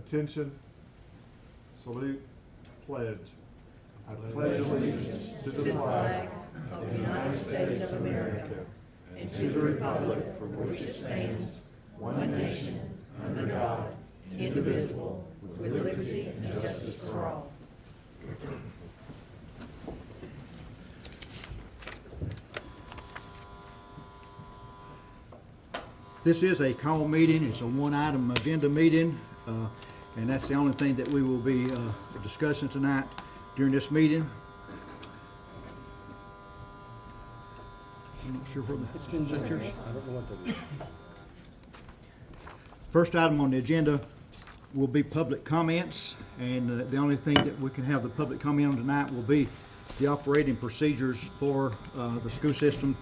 Attention, salute, pledge. I pledge allegiance to the flag of the United States of America and to the republic for which it stands, one nation, under God, indivisible, with liberty and justice for all. This is a call meeting. It's a one-item agenda meeting, and that's the only thing that we will be discussing tonight during this meeting. I'm not sure where the... I don't know what that is. First item on the agenda will be public comments, and the only thing that we can have the public comment on tonight will be the operating procedures for the school system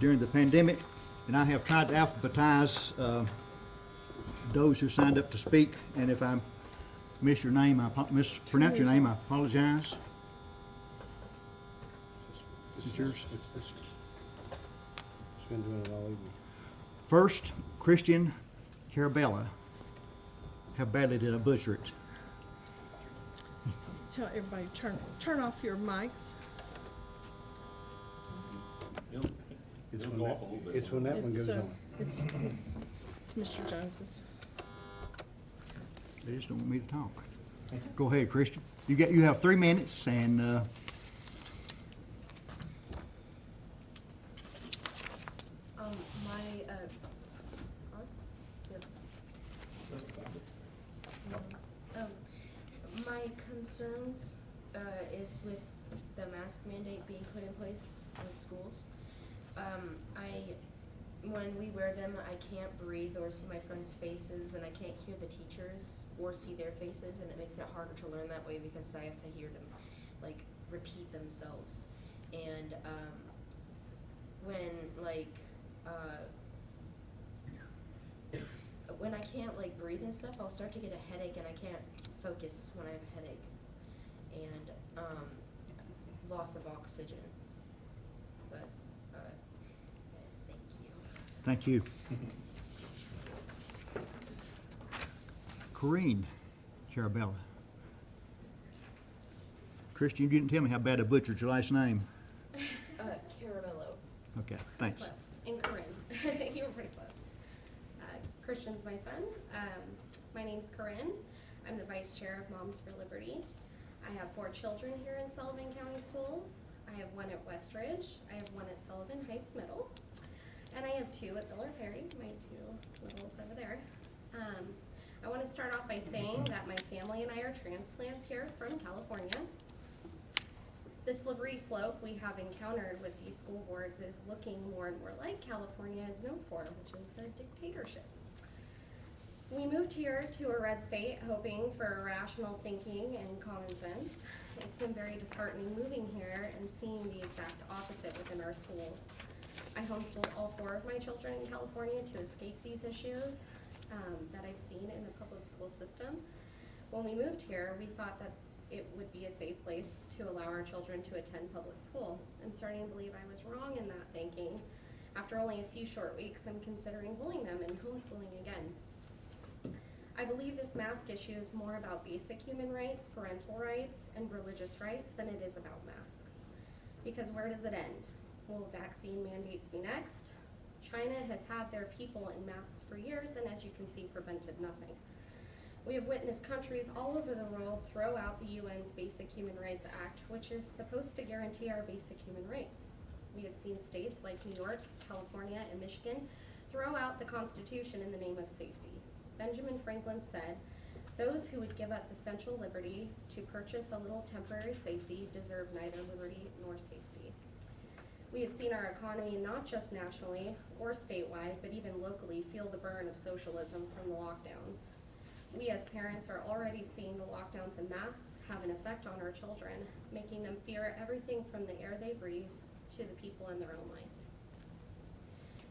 during the pandemic. And I have tried to alphabetize those who signed up to speak, and if I miss your name, mispronounce your name, I apologize. Is it yours? It's this one. It's been doing it all evening. First, Christian Carabella. How badly did I butcher it? Tell everybody turn off your mics. It's when that one goes on. It's Mr. Jones's. They just don't want me to talk. Go ahead, Christian. You have 3 minutes, and my concerns is with the mask mandate being put in place in schools. When we wear them, I can't breathe or see my friends' faces, and I can't hear the teachers or see their faces, and it makes it harder to learn that way because I have to hear them, like, repeat themselves. And when I can't, like, breathe and stuff, I'll start to get a headache, and I can't focus when I have a headache, and loss of oxygen. But thank you. thank you. Corrine Carabella. Christian, you didn't tell me how bad I butchered your last name. Caramello. Okay, thanks. Close. And Corinne. You were pretty close. Christian's my son. My name's Corinne. I'm the vice chair of Moms for Liberty. I have 4 children here in Sullivan County Schools. I have 1 at Westridge. I have 1 at Sullivan Heights Middle. And I have 2 at Miller Perry, my 2 littles over there. I want to start off by saying that my family and I are transplants here from California. The slippery slope we have encountered with these school boards is looking more and more like California is known for, which is a dictatorship. We moved here to a red state hoping for rational thinking and common sense. It's been very disheartening moving here and seeing the exact opposite within our schools. I homeschooled all 4 of my children in California to escape these issues that I've seen in the public school system. When we moved here, we thought that it would be a safe place to allow our children to attend public school. I'm starting to believe I was wrong in that thinking. After only a few short weeks, I'm considering pulling them and homeschooling again. I believe this mask issue is more about basic human rights, parental rights, and religious rights than it is about masks. Because where does it end? Will vaccine mandates be next? China has had their people in masks for years, and as you can see, prevented nothing. We have witnessed countries all over the world throw out the UN's Basic Human Rights Act, which is supposed to guarantee our basic human rights. We have seen states like New York, California, and Michigan throw out the Constitution in the name of safety. Benjamin Franklin said, "Those who would give up essential liberty to purchase a little temporary safety deserve neither liberty nor safety." We have seen our economy, not just nationally or statewide, but even locally, feel the burn of socialism from the lockdowns. We as parents are already seeing the lockdowns and masks have an effect on our children, making them fear everything from the air they breathe to the people in their own life.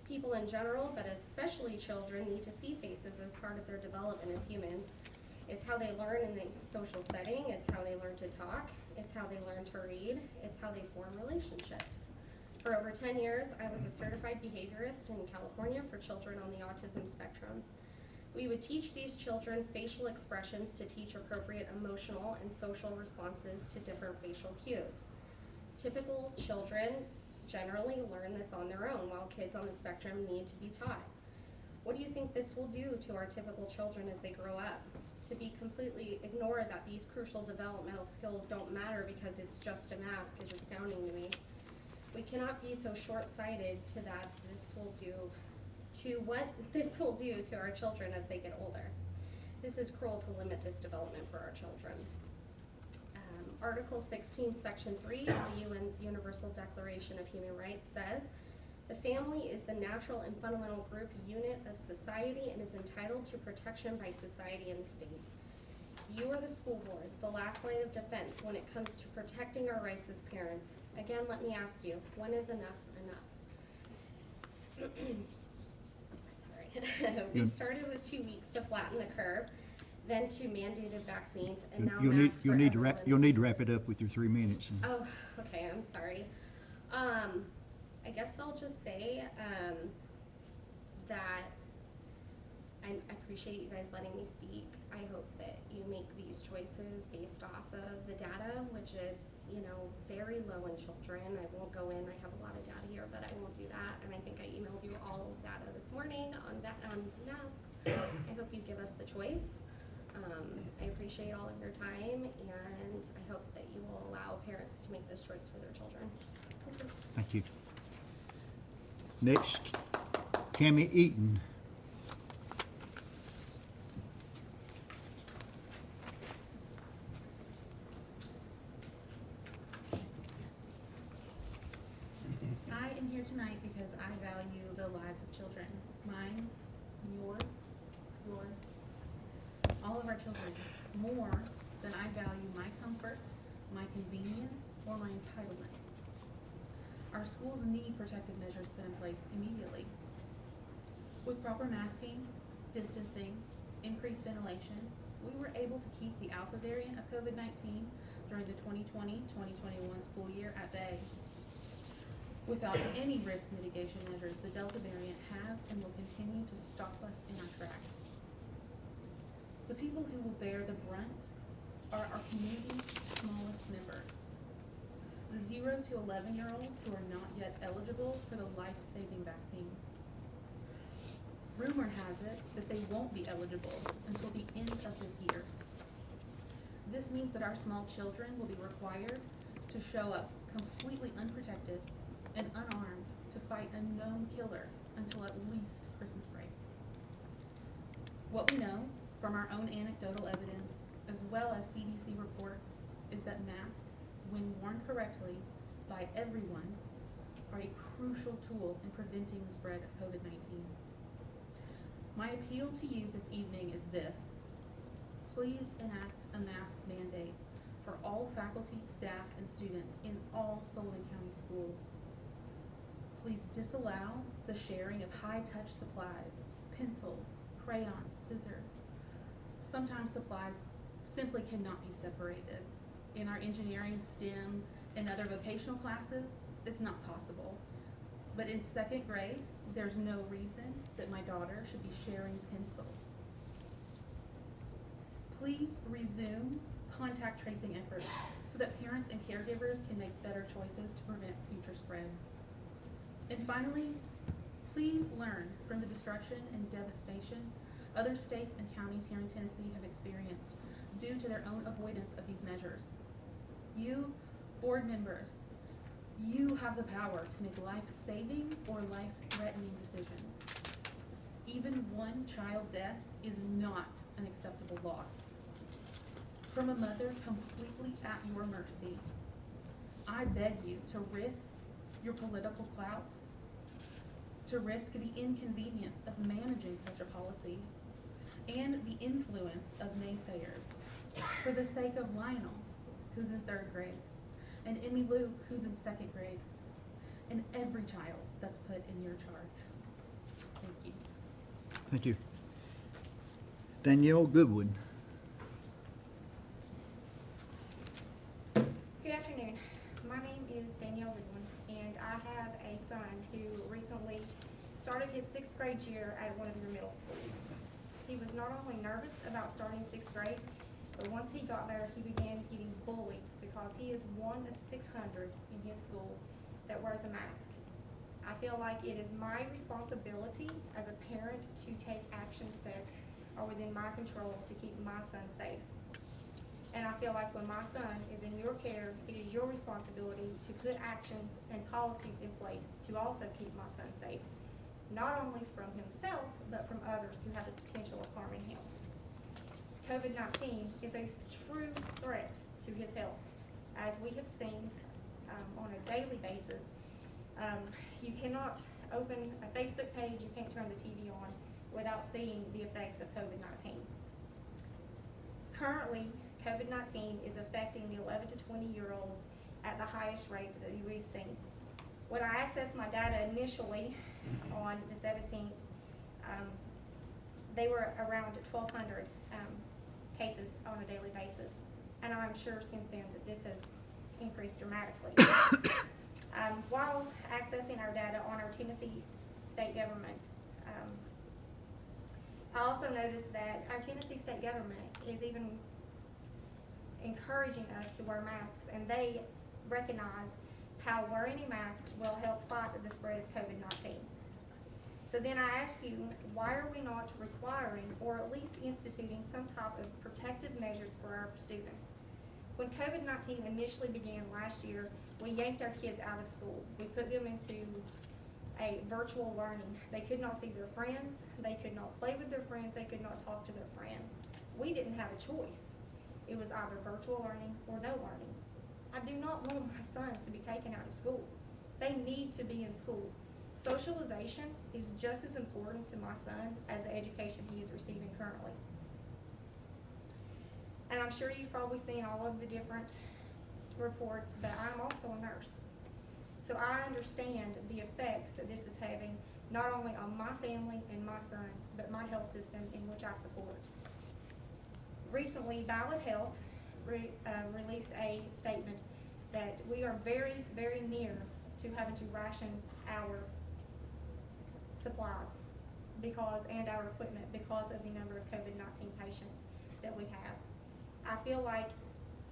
People in general, but especially children, need to see faces as part of their development as humans. It's how they learn in the social setting, it's how they learn to talk, it's how they learn to read, it's how they form relationships. For over 10 years, I was a certified behaviorist in California for children on the autism spectrum. We would teach these children facial expressions to teach appropriate emotional and social responses to different facial cues. Typical children generally learn this on their own, while kids on the spectrum need to be taught. What do you think this will do to our typical children as they grow up? To be completely ignored that these crucial developmental skills don't matter because it's just a mask is astounding to me. We cannot be so short-sighted to what this will do to our children as they get older. This is cruel to limit this development for our children. Article 16, Section 3 of the UN's Universal Declaration of Human Rights says, "The family is the natural and fundamental group unit of society and is entitled to protection by society and the state. You are the school board, the last line of defense when it comes to protecting our rights as parents. Again, let me ask you, when is enough enough?" Sorry. We started with 2 weeks to flatten the curve, then 2 mandated vaccines, and now masks for everyone. You'll need to wrap it up with your 3 minutes. Oh, okay, I'm sorry. I guess I'll just say that I appreciate you guys letting me speak. I hope that you make these choices based off of the data, which is, very low in children. I won't go in, I have a lot of data here, but I won't do that. And I think I emailed you all data this morning on masks. I hope you give us the choice. I appreciate all of your time, and I hope that you will allow parents to make this choice for their children. Thank you. Next, Cammie Eaton. I am here tonight because I value the lives of children. Mine, yours, all of our children, more than I value my comfort, my convenience, or my entitlements. Our schools need protective measures put in place immediately. With proper masking, distancing, increased ventilation, we were able to keep the Alpha variant of COVID-19 during the 2020-2021 school year at bay. Without any risk mitigation measures, the Delta variant has and will continue to stop us in our tracks. The people who will bear the brunt are our community's smallest members. The 0 to 11-year-olds who are not yet eligible for the life-saving vaccine. Rumor has it that they won't be eligible until the end of this year. This means that our small children will be required to show up completely unprotected and unarmed to fight a known killer until at least Christmas break. What we know from our own anecdotal evidence, as well as CDC reports, is that masks, when worn correctly by everyone, are a crucial tool in preventing the spread of COVID-19. My appeal to you this evening is this: please enact a mask mandate for all faculty, staff, and students in all Sullivan County schools. Please disallow the sharing of high-touch supplies, pencils, crayons, scissors. Sometimes supplies simply cannot be separated. In our engineering, STEM, and other vocational classes, it's not possible. But in 2nd grade, there's no reason that my daughter should be sharing pencils. Please resume contact tracing efforts so that parents and caregivers can make better choices to prevent future spread. And finally, please learn from the destruction and devastation other states and counties here in Tennessee have experienced due to their own avoidance of these measures. You, board members, you have the power to make life-saving or life-threatening decisions. Even one child death is not an acceptable loss. From a mother completely at your mercy, I beg you to risk your political clout, to risk the inconvenience of managing such a policy, and the influence of naysayers for the sake of Lionel, who's in 3rd grade, and Emmy Luke, who's in 2nd grade, and every child that's put in your charge. Thank you. Thank you. Danielle Goodwin. Good afternoon. My name is Danielle Goodwin, and I have a son who recently started his 6th grade year at one of your middle schools. he was not only nervous about starting 6th grade, but once he got there, he began getting bullied because he is one of 600 in his school that wears a mask. I feel like it is my responsibility as a parent to take actions that are within my control to keep my son safe. And I feel like when my son is in your care, it is your responsibility to put actions and policies in place to also keep my son safe, not only from himself, but from others who have the potential of harming him. COVID-19 is a true threat to his health, as we have seen on a daily basis. You cannot open a Facebook page, you can't turn the TV on without seeing the effects of COVID-19. Currently, COVID-19 is affecting the 11 to 20-year-olds at the highest rate that we've seen. When I accessed my data initially on the 17th, they were around 1,200 cases on a daily basis. And I'm sure since then that this has increased dramatically. While accessing our data on our Tennessee state government, I also noticed that our Tennessee state government is even encouraging us to wear masks, and they recognize how wearing a mask will help fight the spread of COVID-19. So then I ask you, why are we not requiring or at least instituting some type of protective measures for our students? When COVID-19 initially began last year, we yanked our kids out of school. We put them into a virtual learning. They could not see their friends, they could not play with their friends, they could not talk to their friends. We didn't have a choice. It was either virtual learning or no learning. I do not want my son to be taken out of school. They need to be in school. Socialization is just as important to my son as the education he is receiving currently. And I'm sure you've probably seen all of the different reports, but I'm also a nurse. So I understand the effects that this is having not only on my family and my son, but my health system in which I support. Recently, Ballot Health released a statement that we are very, very near to having to ration our supplies and our equipment because of the number of COVID-19 patients that we have. I feel like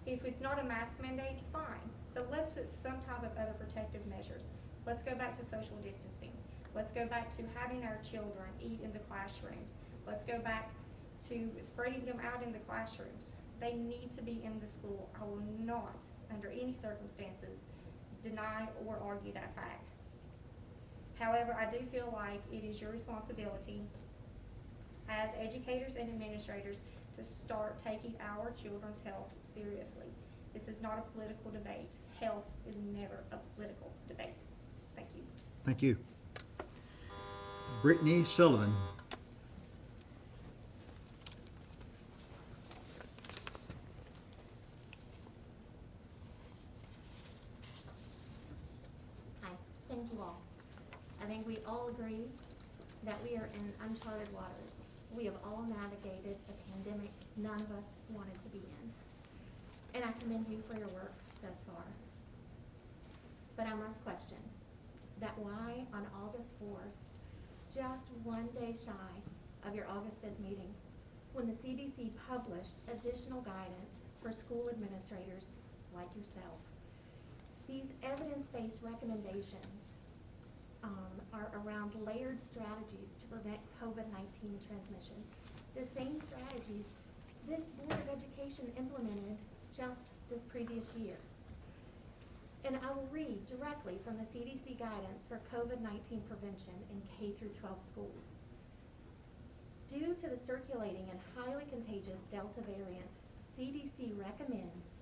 if it's not a mask mandate, fine, but let's put some type of other protective measures. Let's go back to social distancing. Let's go back to having our children eat in the classrooms. Let's go back to spreading them out in the classrooms. They need to be in the school. I will not, under any circumstances, deny or argue that fact. However, I do feel like it is your responsibility as educators and administrators to start taking our children's health seriously. This is not a political debate. Health is never a political debate. Thank you. Thank you. Brittany Sullivan. Hi, thank you all. I think we all agree that we are in uncharted waters. We have all navigated a pandemic none of us wanted to be in. And I commend you for your work thus far. But I must question that why on August 4th, just one day shy of your August 5th meeting, when the CDC published additional guidance for school administrators like yourself, these evidence-based recommendations are around layered strategies to prevent COVID-19 transmission. The same strategies this Board of Education implemented just this previous year. And I will read directly from the CDC guidance for COVID-19 prevention in K-12 schools. Due to the circulating and highly contagious Delta variant, CDC recommends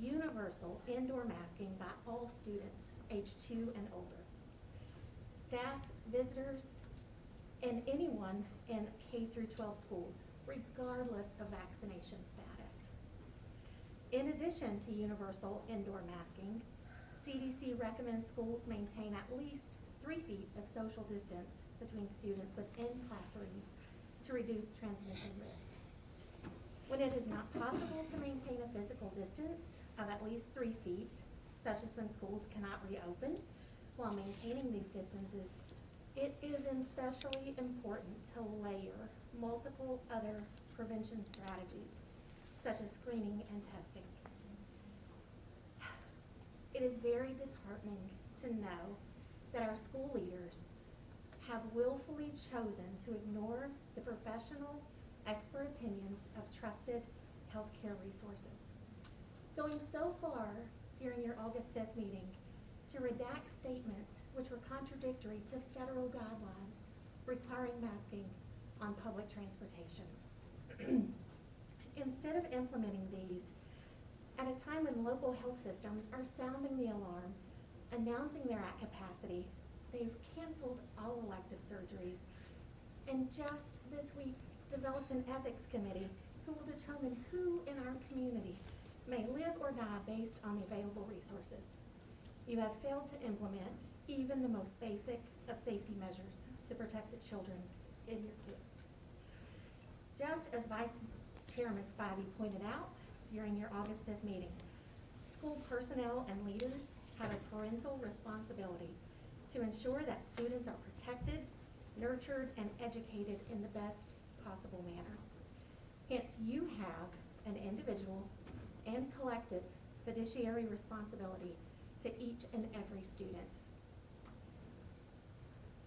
universal indoor masking by all students age 2 and older. Staff, visitors, and anyone in K-12 schools, regardless of vaccination status. In addition to universal indoor masking, CDC recommends schools maintain at least 3 feet of social distance between students within classrooms to reduce transmission risk. When it is not possible to maintain a physical distance of at least 3 feet, such as when schools cannot reopen, while maintaining these distances, It is especially important to layer multiple other prevention strategies, such as screening and testing. It is very disheartening to know that our school leaders have willfully chosen to ignore the professional, expert opinions of trusted healthcare resources, going so far during your August 5th meeting to redact statements which were contradictory to federal guidelines requiring masking on public transportation. Instead of implementing these, at a time when local health systems are sounding the alarm, announcing they're at capacity, they've canceled all elective surgeries, and just this week developed an ethics committee who will determine who in our community may live or die based on the available resources. You have failed to implement even the most basic of safety measures to protect the children in your care. Just as Vice Chairman Spivey pointed out during your August 5th meeting, school personnel and leaders have a parental responsibility to ensure that students are protected, nurtured, and educated in the best possible manner. Hence, you have an individual and collective fiduciary responsibility to each and every student.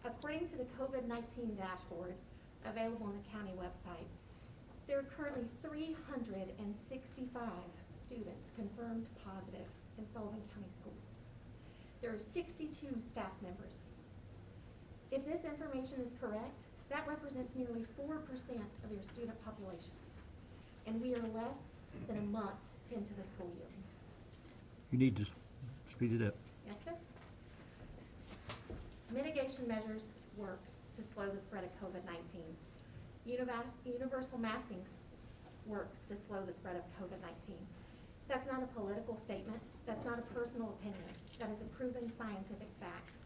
According to the COVID-19 dashboard available on the county website, there are currently 365 students confirmed positive in Sullivan County Schools. There are 62 staff members. If this information is correct, that represents nearly 4% of your student population. And we are less than a month into the school year. You need to speed it up. Yes, sir. Mitigation measures work to slow the spread of COVID-19. Universal masking works to slow the spread of COVID-19. That's not a political statement. That's not a personal opinion. That is a proven scientific fact.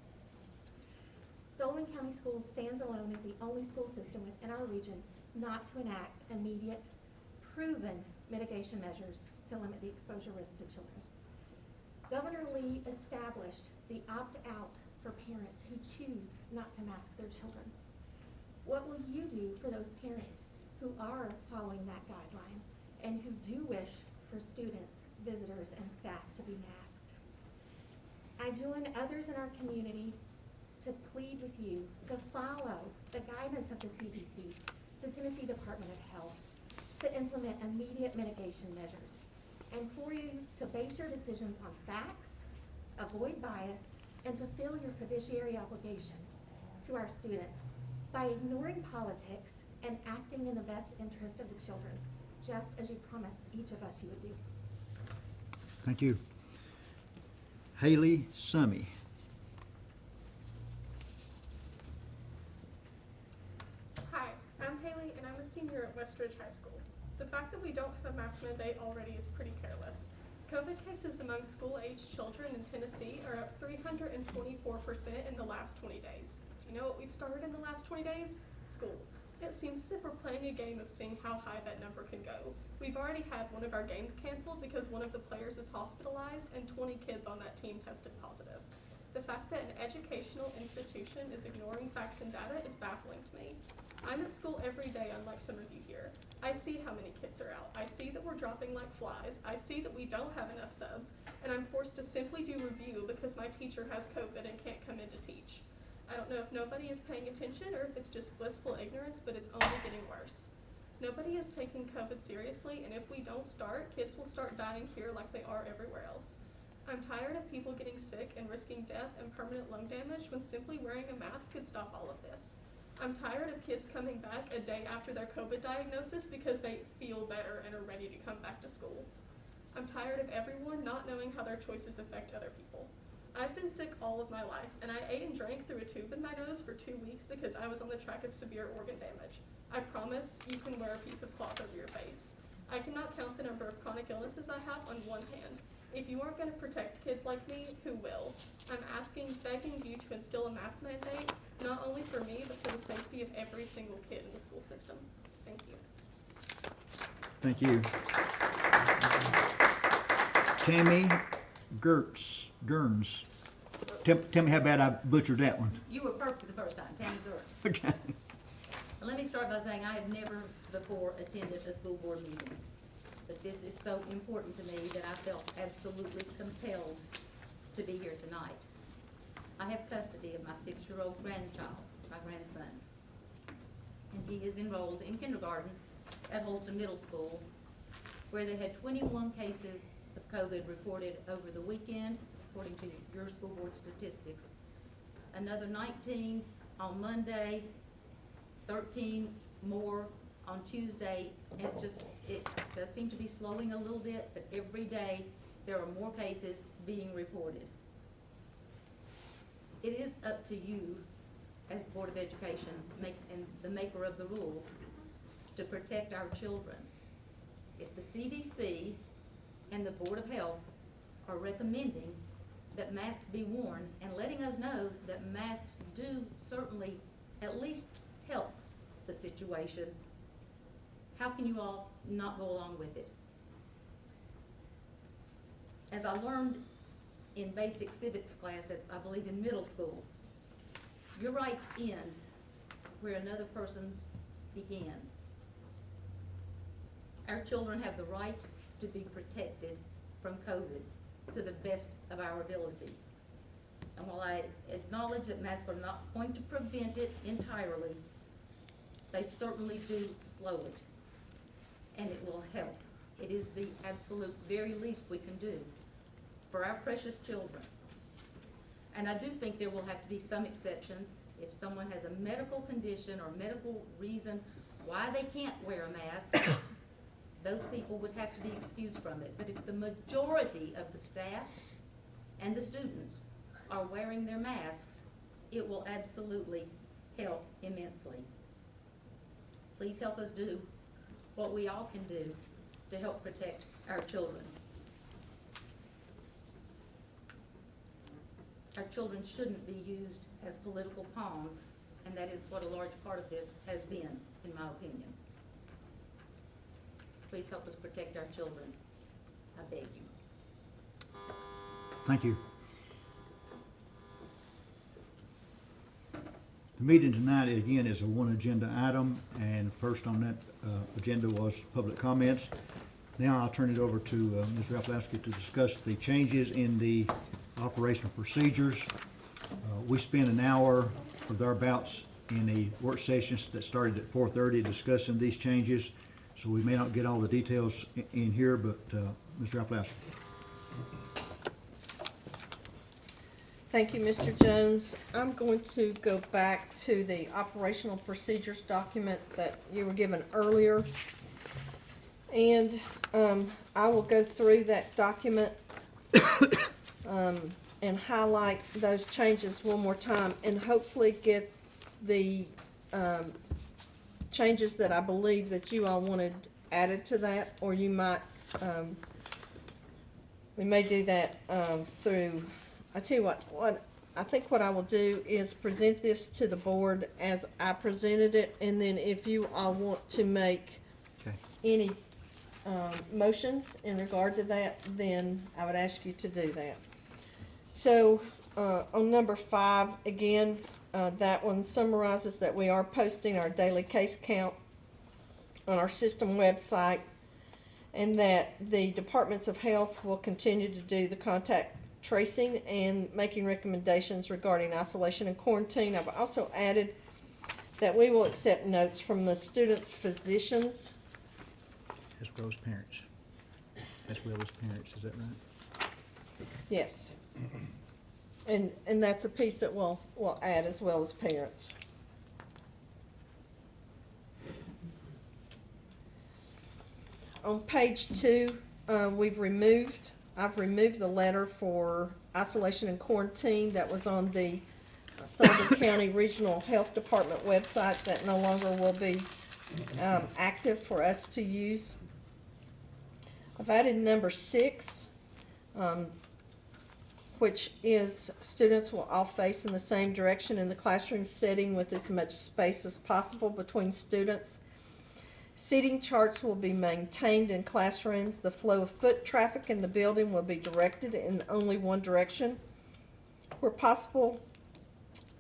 Sullivan County Schools stands alone as the only school system within our region not to enact immediate, proven mitigation measures to limit the exposure risk to children. Governor Lee established the opt-out for parents who choose not to mask their children. What will you do for those parents who are following that guideline and who do wish for students, visitors, and staff to be masked? I join others in our community to plead with you to follow the guidance of the CDC, the Tennessee Department of Health, to implement immediate mitigation measures, and for you to base your decisions on facts, avoid bias, and fulfill your fiduciary obligation to our student by ignoring politics and acting in the best interest of the children, just as you promised each of us you would do. Thank you. Haley Summy. Hi, I'm Haley and I'm a senior at Westridge High School. The fact that we don't have a mask mandate already is pretty careless. COVID cases among school-aged children in Tennessee are up 324% in the last 20 days. Do you know what we've started in the last 20 days? School. It seems as if we're playing a game of seeing how high that number can go. We've already had one of our games canceled because one of the players is hospitalized and 20 kids on that team tested positive. The fact that an educational institution is ignoring facts and data is baffling to me. I'm at school every day, unlike some of you here. I see how many kids are out. I see that we're dropping like flies. I see that we don't have enough subs, and I'm forced to simply do review because my teacher has COVID and can't come in to teach. I don't know if nobody is paying attention or if it's just blissful ignorance, but it's only getting worse. Nobody is taking COVID seriously, and if we don't start, kids will start dying here like they are everywhere else. I'm tired of people getting sick and risking death and permanent lung damage when simply wearing a mask could stop all of this. I'm tired of kids coming back a day after their COVID diagnosis because they feel better and are ready to come back to school. I'm tired of everyone not knowing how their choices affect other people. I've been sick all of my life, and I ate and drank through a tube in my nose for 2 weeks because I was on the track of severe organ damage. I promise you can wear a piece of cloth over your face. I cannot count the number of chronic illnesses I have on one hand. If you aren't going to protect kids like me, who will? I'm begging you to instill a mask mandate, not only for me, but for the safety of every single kid in the school system. Thank you. Thank you. Tammy Gerns. tell me how bad I butchered that one. You were perfect the first time, Tammy Gertz. Okay. But let me start by saying I have never before attended a school board meeting. But this is so important to me that I felt absolutely compelled to be here tonight. I have custody of my 6-year-old grandchild, my grandson. And he is enrolled in kindergarten at Holston Middle School, where they had 21 cases of COVID reported over the weekend, according to your school board statistics. Another 19 on Monday, 13 more on Tuesday. It does seem to be slowing a little bit, but every day there are more cases being reported. It is up to you as the Board of Education and the maker of the rules to protect our children. If the CDC and the Board of Health are recommending that masks be worn and letting us know that masks do certainly at least help the situation, how can you all not go along with it? As I learned in basic civics class at, I believe, in middle school, your rights end where another person's began. Our children have the right to be protected from COVID to the best of our ability. And while I acknowledge that masks are not going to prevent it entirely, they certainly do slow it, and it will help. It is the absolute very least we can do for our precious children. And I do think there will have to be some exceptions. If someone has a medical condition or medical reason why they can't wear a mask, those people would have to be excused from it. But if the majority of the staff and the students are wearing their masks, it will absolutely help immensely. Please help us do what we all can do to help protect our children. Our children shouldn't be used as political pawns, and that is what a large part of this has been, in my opinion. Please help us protect our children. I beg you. Thank you. The meeting tonight, again, is a one agenda item, and first on that agenda was public comments. Now I'll turn it over to Ms. Rafalowski to discuss the changes in the operational procedures. We spent an hour or thereabouts in a work session that started at 4:30 discussing these changes, so we may not get all the details in here, but Ms. Rafalowski. Thank you, Mr. Jones. I'm going to go back to the operational procedures document that you were given earlier. And I will go through that document and highlight those changes one more time and hopefully get the changes that I believe that you all wanted added to that, or you might, we may do that through, I tell you what I think what I will do is present this to the board as I presented it, and then if you all want to make any motions in regard to that, then I would ask you to do that. So on number 5, again, that one summarizes that we are posting our daily case count on our system website, and that the departments of health will continue to do the contact tracing and making recommendations regarding isolation and quarantine. I've also added that we will accept notes from the students' physicians. As well as parents. As well as parents, is that right? Yes. And that's a piece that we'll add as well as parents. On page 2, I've removed the letter for isolation and quarantine that was on the Sullivan County Regional Health Department website that no longer will be active for us to use. I've added number 6, which is students will all face in the same direction in the classroom setting with as much space as possible between students. Seating charts will be maintained in classrooms. The flow of foot traffic in the building will be directed in only one direction. Where possible,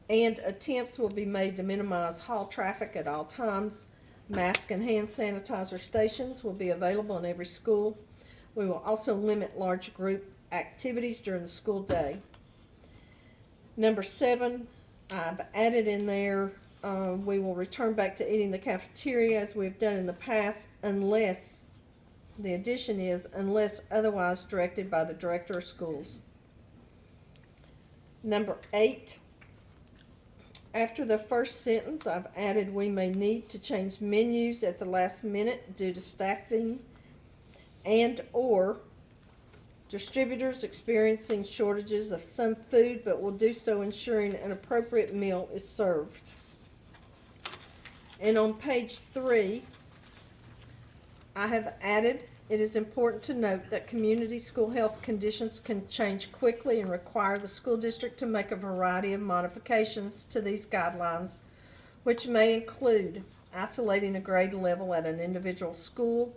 and attempts will be made to minimize hall traffic at all times. Mask and hand sanitizer stations will be available in every school. We will also limit large group activities during the school day. Number 7, I've added in there, we will return back to eating in the cafeteria as we've done in the past unless, the addition is, unless otherwise directed by the director of schools. Number 8, after the first sentence, I've added we may need to change menus at the last minute due to staffing and/or distributors experiencing shortages of some food, but will do so ensuring an appropriate meal is served. And on page 3, I have added, it is important to note that community school health conditions can change quickly and require the school district to make a variety of modifications to these guidelines, which may include isolating a grade level at an individual school,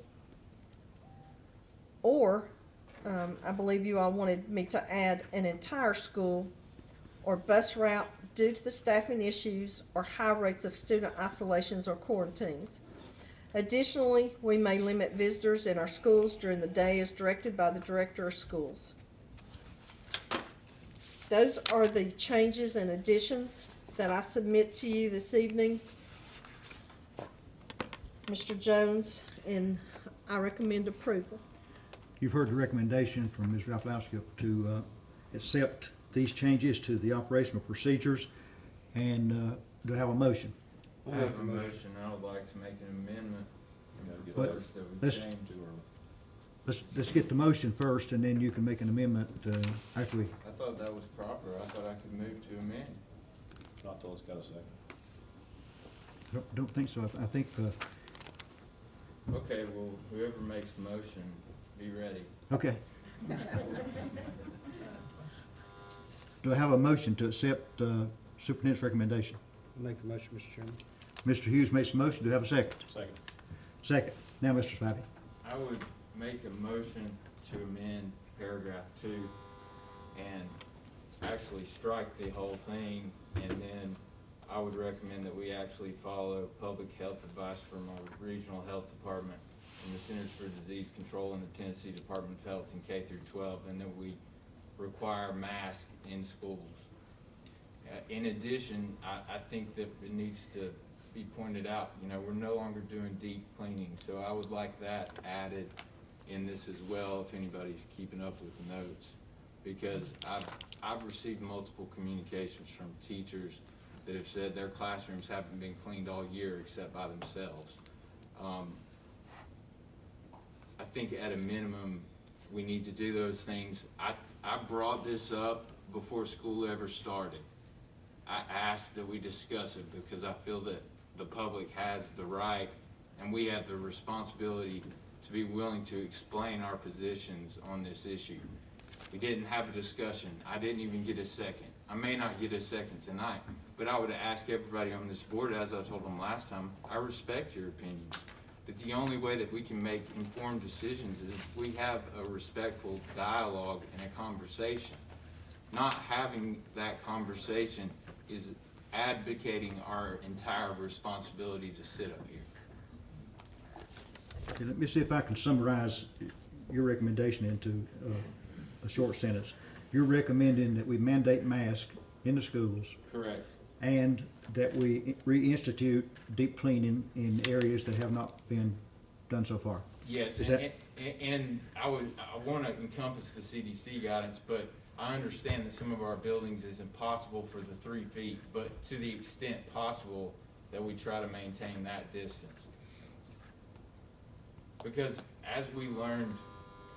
or I believe you all wanted me to add an entire school or bus route due to the staffing issues or high rates of student isolations or quarantines. Additionally, we may limit visitors in our schools during the day as directed by the director of schools. Those are the changes and additions that I submit to you this evening, Mr. Jones, and I recommend approval. You've heard the recommendation from Ms. Rafalowski to accept these changes to the operational procedures, and do I have a motion? I'll I make have the a motion. motion, I would like to make an amendment But first that we let's- change or, Let's get the motion first, and then you can make an amendment after we. I thought that was proper, I thought I could move to amend. Not till it's got a second. Don't think so. I think, Okay, well, whoever makes the motion, be ready. okay. Do I have a motion to accept superintendent's recommendation? I'll make the motion, Mr. Chairman. Mr. Hughes makes a motion. Do I have a second? Second. Second. Now, Mr. Spivey. I would make a motion to amend paragraph 2 and actually strike the whole thing, and then I would recommend that we actually follow public health advice from our regional health department and the Centers for Disease Control and the Tennessee Department of Health in K through 12, and that we require masks in schools. In addition, I think that it needs to be pointed out, we're no longer doing deep cleaning, so I would like that added in this as well, if anybody's keeping up with the notes. Because I've received multiple communications from teachers that have said their classrooms haven't been cleaned all year except by themselves. I think at a minimum, we need to do those things. I brought this up before school ever started. I asked that we discuss it because I feel that the public has the right and we have the responsibility to be willing to explain our positions on this issue. We didn't have a discussion. I didn't even get a second. I may not get a second tonight, but I would ask everybody on this board, as I told them last time, I respect your opinions. But the only way that we can make informed decisions is if we have a respectful dialogue and a conversation. Not having that conversation is advocating our entire responsibility to sit up here. Okay, let me see if I can summarize your recommendation into a short sentence. You're recommending that we mandate masks in the schools Correct. and that we reinstitute deep cleaning in areas that have not been done so far. Yes, Is and I want to encompass the CDC guidance, but I understand that some of our buildings is impossible for the 3 feet, but to the extent possible that we try to maintain that distance. Because as we learned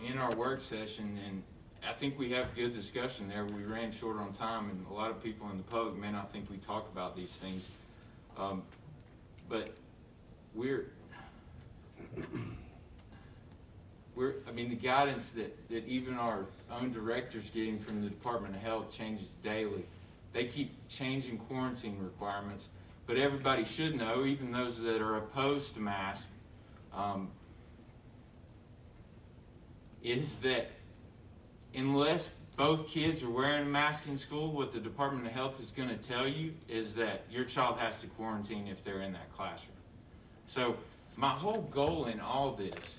in our work session, and I think we have good discussion there, we ran short on time, and a lot of people in the public may not think we talk about these things. But the guidance that even our own director's getting from the Department of Health changes daily. They keep changing quarantine requirements, but everybody should know, even those that are opposed to masks, is that unless both kids are wearing a mask in school, what the Department of Health is going to tell you is that your child has to quarantine if they're in that classroom. So my whole goal in all this,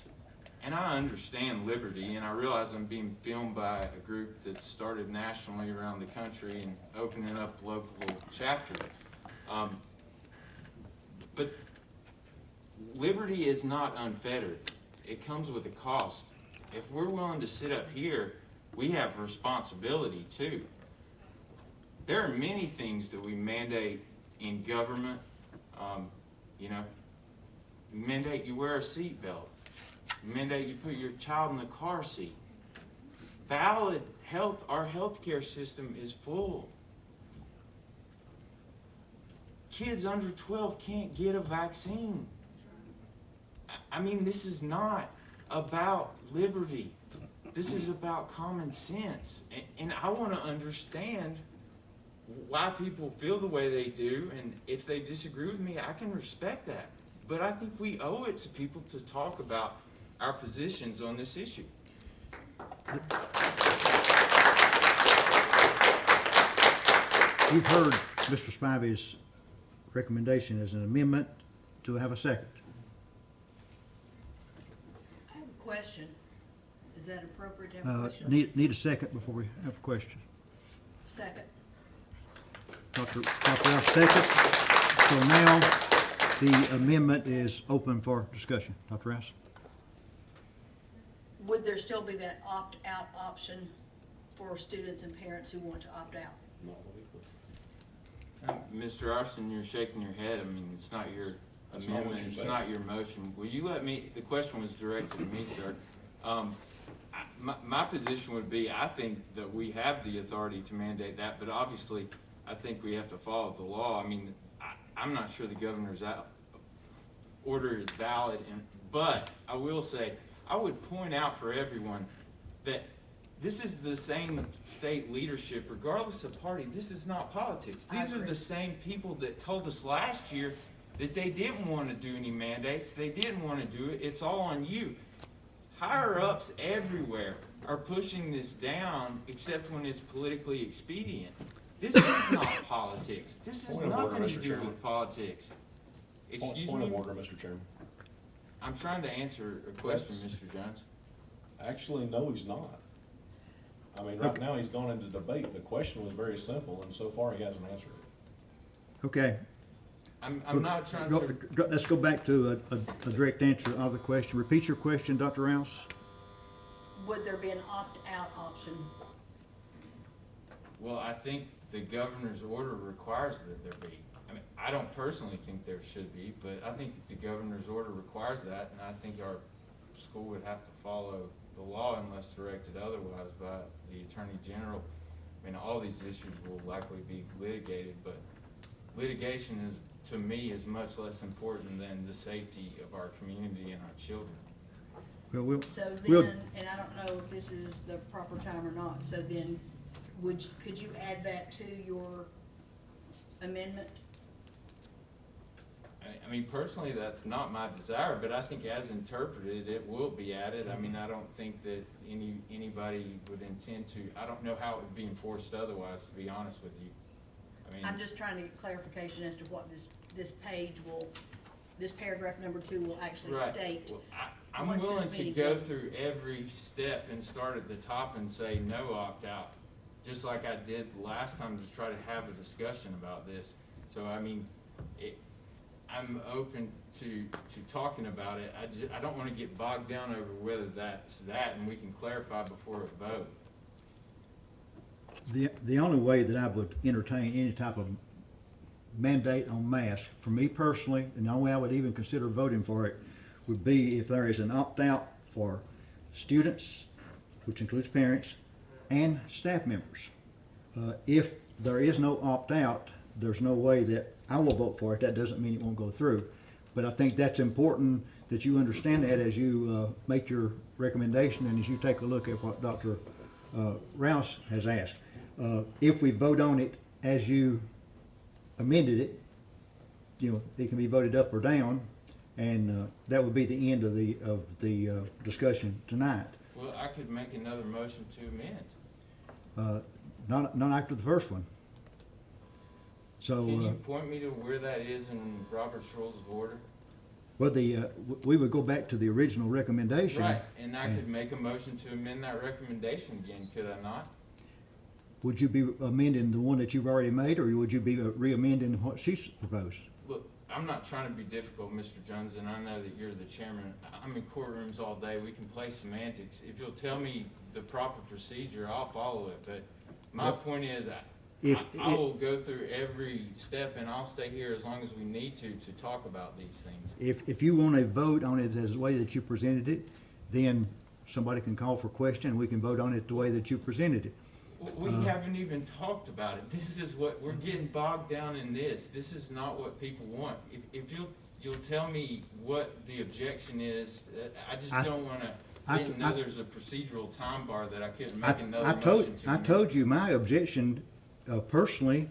and I understand liberty, and I realize I'm being filmed by a group that started nationally around the country and opening up local chapters. But liberty is not unfettered. It comes with a cost. If we're willing to sit up here, we have responsibility too. There are many things that we mandate in government. You know, mandate you wear a seatbelt. Mandate you put your child in the car seat. Valid health, our healthcare system is full. Kids under 12 can't get a vaccine. I mean, this is not about liberty. This is about common sense. And I want to understand why people feel the way they do, and if they disagree with me, I can respect that. But I think we owe it to people to talk about our positions on this issue. You've heard Mr. Spivey's recommendation as an amendment. Do I have a second? I have a question. Is that appropriate to have a question? Need a second before we have a question. Second. Dr. Rouse seconds. So now the amendment is open for discussion. Dr. Rouse? Would there still be that opt-out option for students and parents who want to opt out? Mr. Arson, you're shaking your head. I mean, it's not your amendment, it's not your motion. Will you let me, the question was directed to me, sir. My position would be, I think that we have the authority to mandate that, but obviously, I think we have to follow the law. I mean, I'm not sure the governor's order is valid, but I will say, I would point out for everyone that this is the same state leadership, regardless of party. This is not politics. These are the same people that told us last year that they didn't want to do any mandates. They didn't want to do it. It's all on you. Higher ups everywhere are pushing this down, except when it's politically expedient. This is not politics. This has nothing to do with politics. Excuse me? Point of order, Mr. Chairman. I'm trying to answer a question, Mr. Jones. Actually, no, he's not. I mean, right now, he's gone into debate. The question was very simple, and so far, he hasn't answered it. Okay. I'm not trying to. Let's go back to a direct answer of the question. Repeat your question, Dr. Rouse. Would there be an opt-out option? Well, I think the governor's order requires that there be. I mean, I don't personally think there should be, but I think that the governor's order requires that, and I think our school would have to follow the law unless directed otherwise by the Attorney General. I mean, all these issues will likely be litigated, but litigation is, to me, is much less important than the safety of our community and our children. Well, So then, and I don't know if this is the proper time or not, so then, could you add that to your amendment? I mean, personally, that's not my desire, but I think as interpreted, it will be added. I mean, I don't think that anybody would intend to, I don't know how it would be enforced otherwise, to be honest with you. I mean, I'm just trying to get clarification as to what this page will, this paragraph number 2 will actually right. state. Well, I'm once this willing to meeting's go over. through every step and start at the top and say no opt-out, just like I did last time to try to have a discussion about this. So, I mean, I'm open to talking about it. I don't want to get bogged down over whether that's that, and we can clarify before a vote. the only way that I would entertain any type of mandate on masks, for me personally, and the only way I would even consider voting for it, would be if there is an opt-out for students, which includes parents, and staff members. If there is no opt-out, there's no way that I will vote for it. That doesn't mean it won't go through. But I think that's important that you understand that as you make your recommendation and as you take a look at what Dr. Rouse has asked. If we vote on it as you amended it, you know, it can be voted up or down, and that would be the end of the discussion tonight. Well, I could make another motion to amend. not after the first one. So, Can you point me to where that is in Robert's Rules of Order? well, we would go back to the original recommendation. Right, and I could make a motion to amend that recommendation again, could I not? Would you be amending the one that you've already made, or would you be re-amending what she's proposed? Look, I'm not trying to be difficult, Mr. Jones, and I know that you're the chairman. I'm in courtrooms all day, we can play semantics. If you'll tell me the proper procedure, I'll follow it, but my point is, I will go through every step, and I'll stay here as long as we need to talk about these things. If you want to vote on it as the way that you presented it, then somebody can call for question, and we can vote on it the way that you presented it. We haven't even talked about it. This is what, we're getting bogged down in this. This is not what people want. If you'll tell me what the objection is, I just don't wanna, didn't know there's a procedural time bar that I couldn't make another motion to. I told you my objection, personally,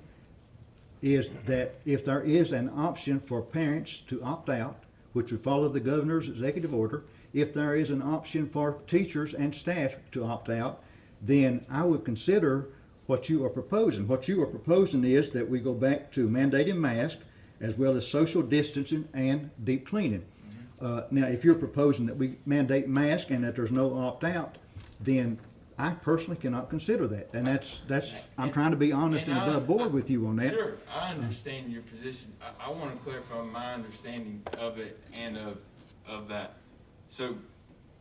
is that if there is an option for parents to opt out, which would follow the governor's executive order, if there is an option for teachers and staff to opt out, then I would consider what you are proposing. What you are proposing is that we go back to mandating masks as well as social distancing and deep cleaning. Now, if you're proposing that we mandate masks and that there's no opt-out, then I personally cannot consider that. And I'm trying to be honest and above board with you on that. Sure, I understand your position. I wanna clarify my understanding of it and of that. So,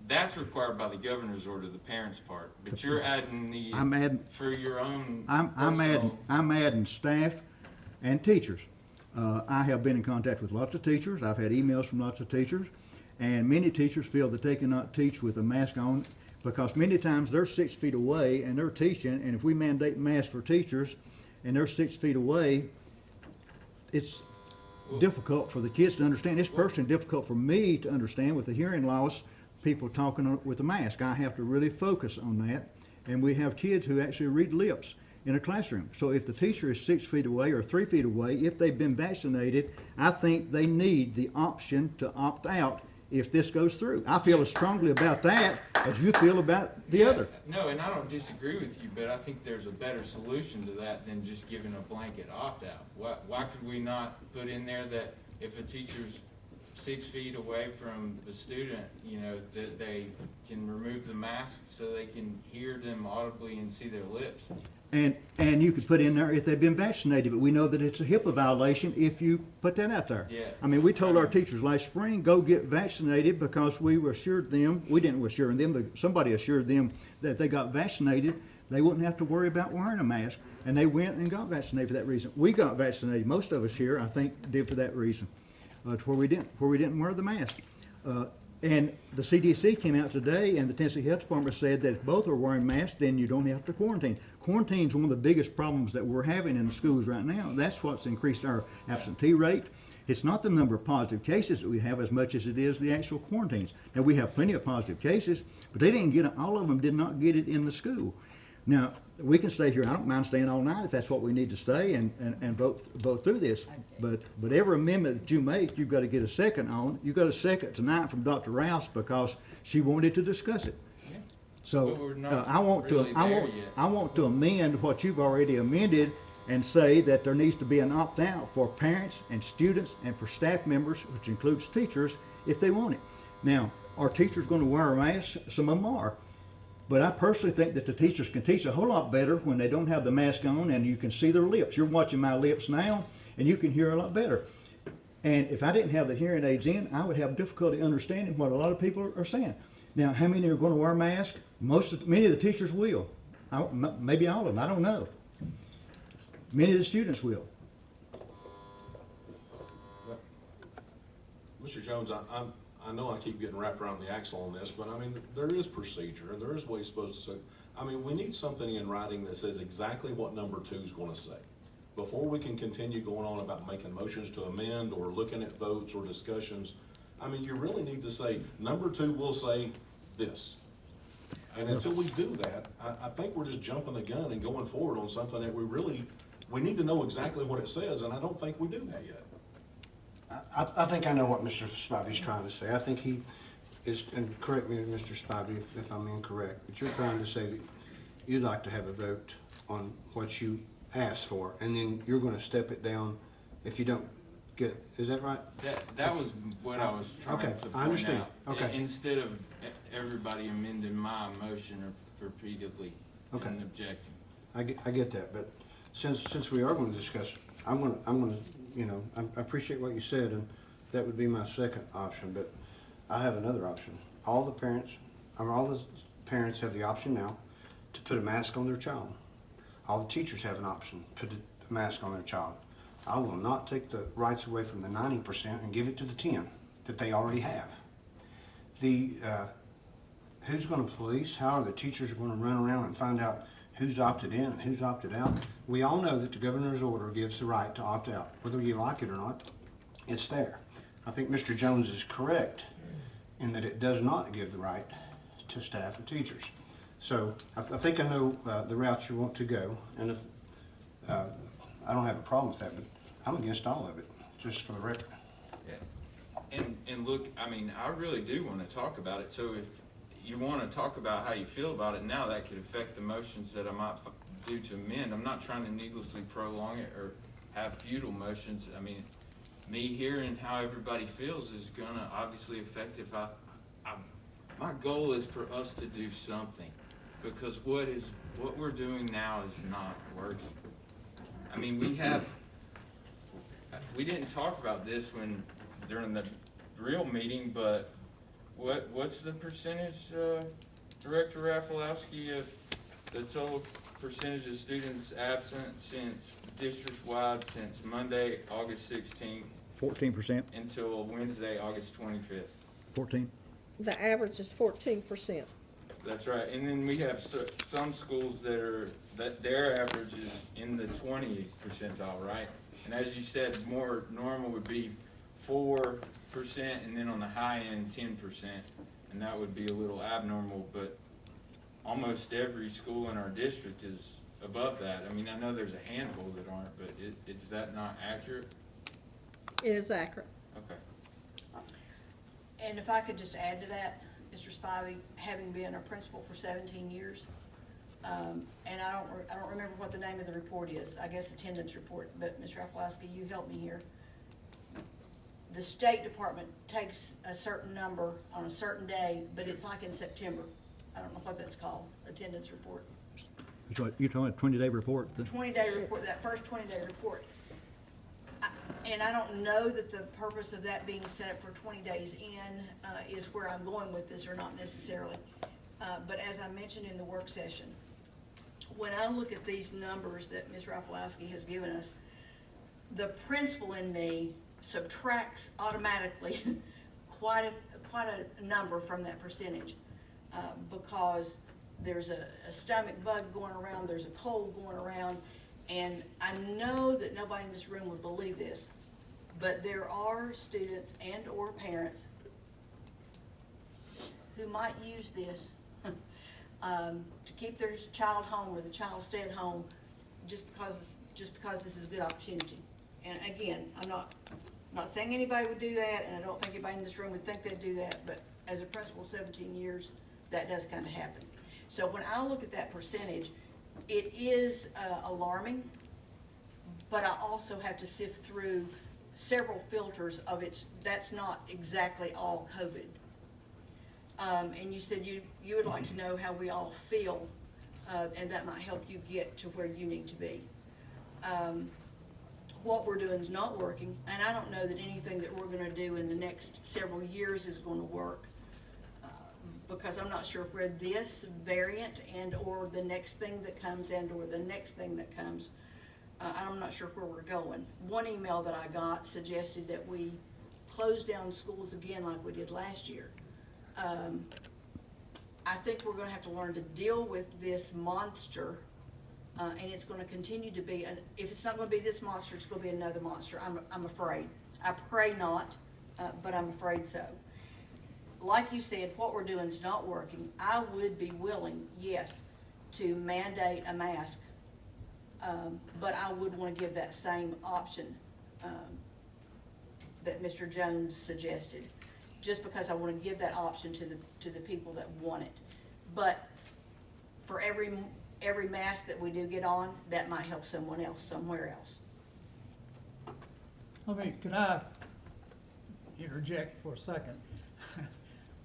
that's required by the governor's order, the parents' part, but you're adding for your own I'm adding staff and teachers. I have been in contact with lots of teachers. I've had emails from lots of teachers, and many teachers feel that they cannot teach with a mask on because many times they're 6 feet away and they're teaching, and if we mandate masks for teachers and they're 6 feet away, it's difficult for the kids to understand. It's personally difficult for me to understand with the hearing loss, people talking with a mask. I have to really focus on that. And we have kids who actually read lips in a classroom. So if the teacher is 6 feet away or 3 feet away, if they've been vaccinated, I think they need the option to opt out if this goes through. I feel as strongly about that as you feel about the other. No, and I don't disagree with you, but I think there's a better solution to that than just giving a blanket opt-out. Why could we not put in there that if a teacher's 6 feet away from the student, that they can remove the mask so they can hear them audibly and see their lips? And you could put in there if they've been vaccinated, but we know that it's a HIPAA violation if you put that out there. Yeah. I mean, we told our teachers last spring, go get vaccinated because we assured them, we didn't assure them, but somebody assured them that if they got vaccinated, they wouldn't have to worry about wearing a mask. And they went and got vaccinated for that reason. We got vaccinated, most of us here, I think, did for that reason. To where we didn't wear the mask. And the CDC came out today, and the Tennessee Health Department said that if both are wearing masks, then you don't have to quarantine. Quarantine is one of the biggest problems that we're having in the schools right now. That's what's increased our absentee rate. It's not the number of positive cases that we have as much as it is the actual quarantines. Now, we have plenty of positive cases, but they didn't get it, all of them did not get it in the school. Now, we can stay here. I don't mind staying all night if that's what we need to stay and vote through this. But every amendment that you make, you've got to get a second on. You got a second tonight from Dr. Rouse because she wanted to discuss it. So But we're not I want really there yet. I want to amend what you've already amended and say that there needs to be an opt-out for parents and students and for staff members, which includes teachers, if they want it. Now, are teachers going to wear a mask? Some of them are. But I personally think that the teachers can teach a whole lot better when they don't have the mask on and you can see their lips. You're watching my lips now and you can hear a lot better. And if I didn't have the hearing aids in, I would have difficulty understanding what a lot of people are saying. Now, how many are going to wear masks? Many of the teachers will. Maybe all of them, I don't know. Many of the students will. Mr. Jones, I know I keep getting wrapped around the axle on this, but I mean, there is procedure and there is ways supposed to say. I mean, we need something in writing that says exactly what number 2 is going to say. Before we can continue going on about making motions to amend or looking at votes or discussions, I mean, you really need to say, number 2 will say this. And until we do that, I think we're just jumping the gun and going forward on something that we need to know exactly what it says, and I don't think we do that yet. I think I know what Mr. Spivey's trying to say. I think he is, and correct me, Mr. Spivey, if I'm incorrect, but you're trying to say that you'd like to have a vote on what you asked for, and then you're gonna step it down if you don't get, is that right? That was what I was trying Okay, to I point understand. out. Okay. Instead of everybody amending my motion repeatedly Okay. and objecting. I get that, but since we are gonna discuss, I'm gonna, you know, I appreciate what you said, and that would be my second option, but I have another option. All the parents have the option now to put a mask on their child. All the teachers have an option, to put a mask on their child. I will not take the rights away from the 90% and give it to the 10 that they already have. Who's gonna police? How are the teachers gonna run around and find out who's opted in and who's opted out? We all know that the governor's order gives the right to opt out. Whether you like it or not, it's there. I think Mr. Jones is correct in that it does not give the right to staff and teachers. So I think I know the route you want to go, and if, I don't have a problem with that, but I'm against all of it, just for the record. Yeah. And look, I mean, I really do want to talk about it, so if you want to talk about how you feel about it now, that could affect the motions that I might do to amend. I'm not trying to needlessly prolong it or have futile motions. I mean, me hearing how everybody feels is gonna obviously affect if my goal is for us to do something, because what we're doing now is not working. I mean, we didn't talk about this during the real meeting, but what's the percentage, Director Rafalowski, of the total percentage of students absent since district-wide since Monday, August 16th? 14%, Until Wednesday, August 25th. 14. The average is 14%. That's right. And then we have some schools that their average is in the 20th percentile, right? And as you said, more normal would be 4%, and then on the high end, 10%. And that would be a little abnormal, but almost every school in our district is above that. I mean, I know there's a handful that aren't, but is that not accurate? It is accurate. Okay. And if I could just add to that, Mr. Spivey, having been a principal for 17 years, and I don't remember what the name of the report is, I guess attendance report, but Ms. Rafalowski, you help me here. The State Department takes a certain number on a certain day, but it's like in September. I don't know what that's called, attendance report. You're talking about 20-day report? 20-day report, that first 20-day report. And I don't know that the purpose of that being set up for 20 days in is where I'm going with this, or not necessarily. But as I mentioned in the work session, when I look at these numbers that Ms. Rafalowski has given us, the principal in me subtracts automatically quite a number from that percentage, because there's a stomach bug going around, there's a cold going around, and I know that nobody in this room would believe this, but there are students and or parents who might use this to keep their child home, or the child stay at home, just because this is a good opportunity. And again, I'm not saying anybody would do that, and I don't think anybody in this room would think they'd do that, but as a principal of 17 years, that does kind of happen. So when I look at that percentage, it is alarming, but I also have to sift through several filters of that's not exactly all COVID. And you said you would like to know how we all feel, and that might help you get to where you need to be. What we're doing is not working, and I don't know that anything that we're gonna do in the next several years is gonna work, because I'm not sure where this variant and or the next thing that comes and or the next thing that comes, I'm not sure where we're going. One email that I got suggested that we close down schools again like we did last year. I think we're gonna have to learn to deal with this monster, and it's gonna continue to be, if it's not gonna be this monster, it's gonna be another monster, I'm afraid. I pray not, but I'm afraid so. Like you said, what we're doing is not working. I would be willing, yes, to mandate a mask, but I would want to give that same option that Mr. Jones suggested, just because I want to give that option to the people that want it. But for every every mask that we do get on, that might help someone else somewhere else. I mean, can I interject for a second?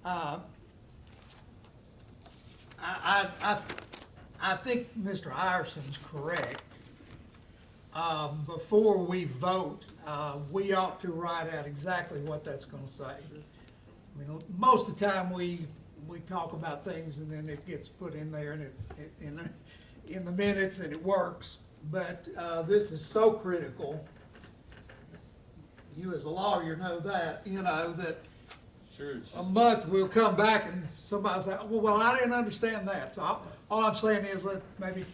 I think Mr. Iverson's correct. Before we vote, we ought to write out exactly what that's gonna say. I mean, most of the time, we talk about things and then it gets put in there and in the minutes and it works. But, this is so critical. You as a lawyer know that, that Sure, it's a just, month we'll come back and somebody say, well, I didn't understand that. So all I'm saying is let Mr.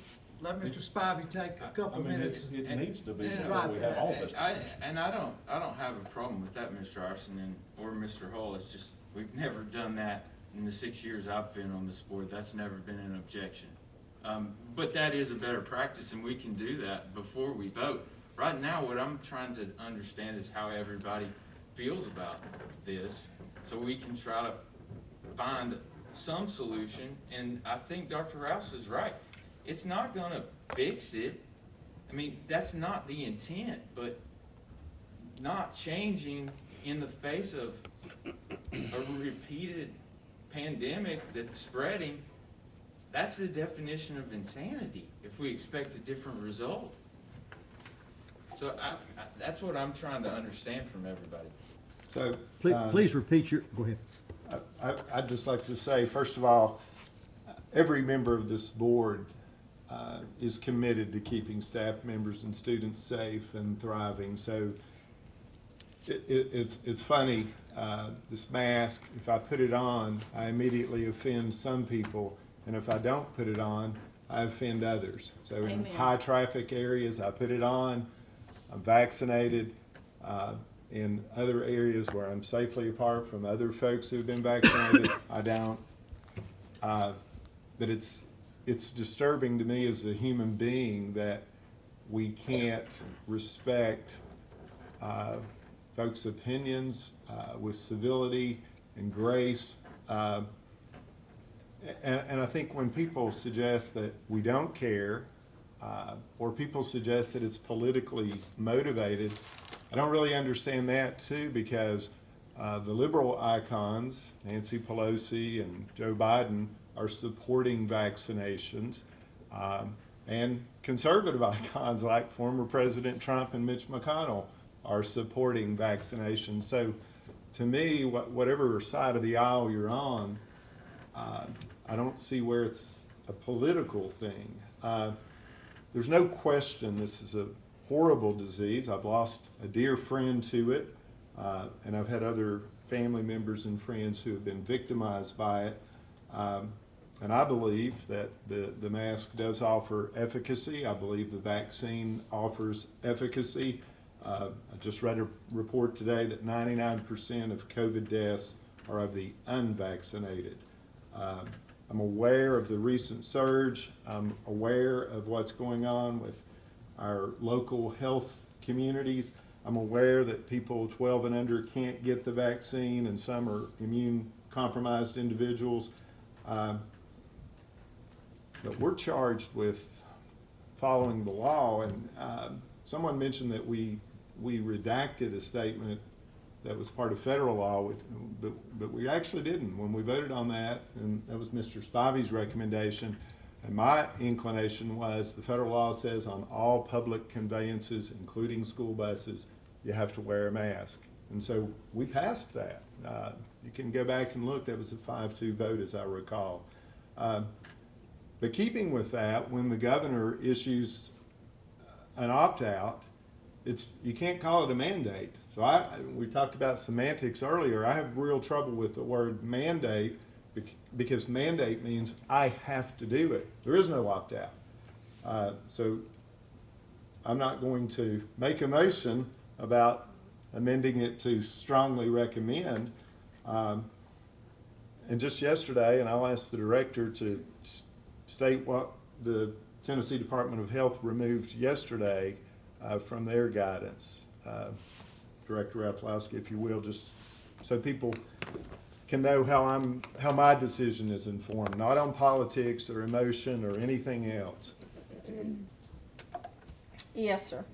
Spivey take a couple minutes. It needs to be And- before we have all this I discussion. don't have a problem with that, Mr. Arson or Mr. Hull. It's just, we've never done that in the 6 years I've been on this board. That's never been an objection. But that is a better practice, and we can do that before we vote. Right now, what I'm trying to understand is how everybody feels about this, so we can try to find some solution. And I think Dr. Rouse is right. It's not gonna fix it. I mean, that's not the intent, but not changing in the face of a repeated pandemic that's spreading, that's the definition of insanity if we expect a different result. So that's what I'm trying to understand from everybody. So, Please repeat go ahead. I'd just like to say, first of all, every member of this board is committed to keeping staff members and students safe and thriving. So it's funny, this mask, if I put it on, I immediately offend some people, and if I don't put it on, I offend others. So in Amen. high traffic areas, I put it on, I'm vaccinated. In other areas where I'm safely apart from other folks who've been vaccinated, I don't. But it's disturbing to me as a human being that we can't respect folks' opinions with civility and grace. And I think when people suggest that we don't care, or people suggest that it's politically motivated, I don't really understand that too, because the liberal icons, Nancy Pelosi and Joe Biden, are supporting vaccinations, and conservative icons like former President Trump and Mitch McConnell are supporting vaccinations. So to me, whatever side of the aisle you're on, I don't see where it's a political thing. There's no question this is a horrible disease. I've lost a dear friend to it, and I've had other family members and friends who have been victimized by it. And I believe that the mask does offer efficacy. I believe the vaccine offers efficacy. I just read a report today that 99% of COVID deaths are of the unvaccinated. I'm aware of the recent surge. I'm aware of what's going on with our local health communities. I'm aware that people 12 and under can't get the vaccine, and some are immune compromised individuals. But we're charged with following the law, and someone mentioned that we redacted a statement that was part of federal law, but we actually didn't when we voted on that, and that was Mr. Spivey's recommendation. And my inclination was the federal law says on all public conveyances, including school buses, you have to wear a mask. And so we passed that. You can go back and look, that was a 5-2 vote as I recall. But keeping with that, when the governor issues an opt-out, you can't call it a mandate. So we talked about semantics earlier. I have real trouble with the word mandate because mandate means I have to do it. There is no opt-out. So I'm not going to make a motion about amending it to strongly recommend. And just yesterday, and I'll ask the director to state what the Tennessee Department of Health removed yesterday from their guidance. Director Rafalowski, if you will, just so people can know how my decision is informed, not on politics or emotion or anything else. Yes, sir.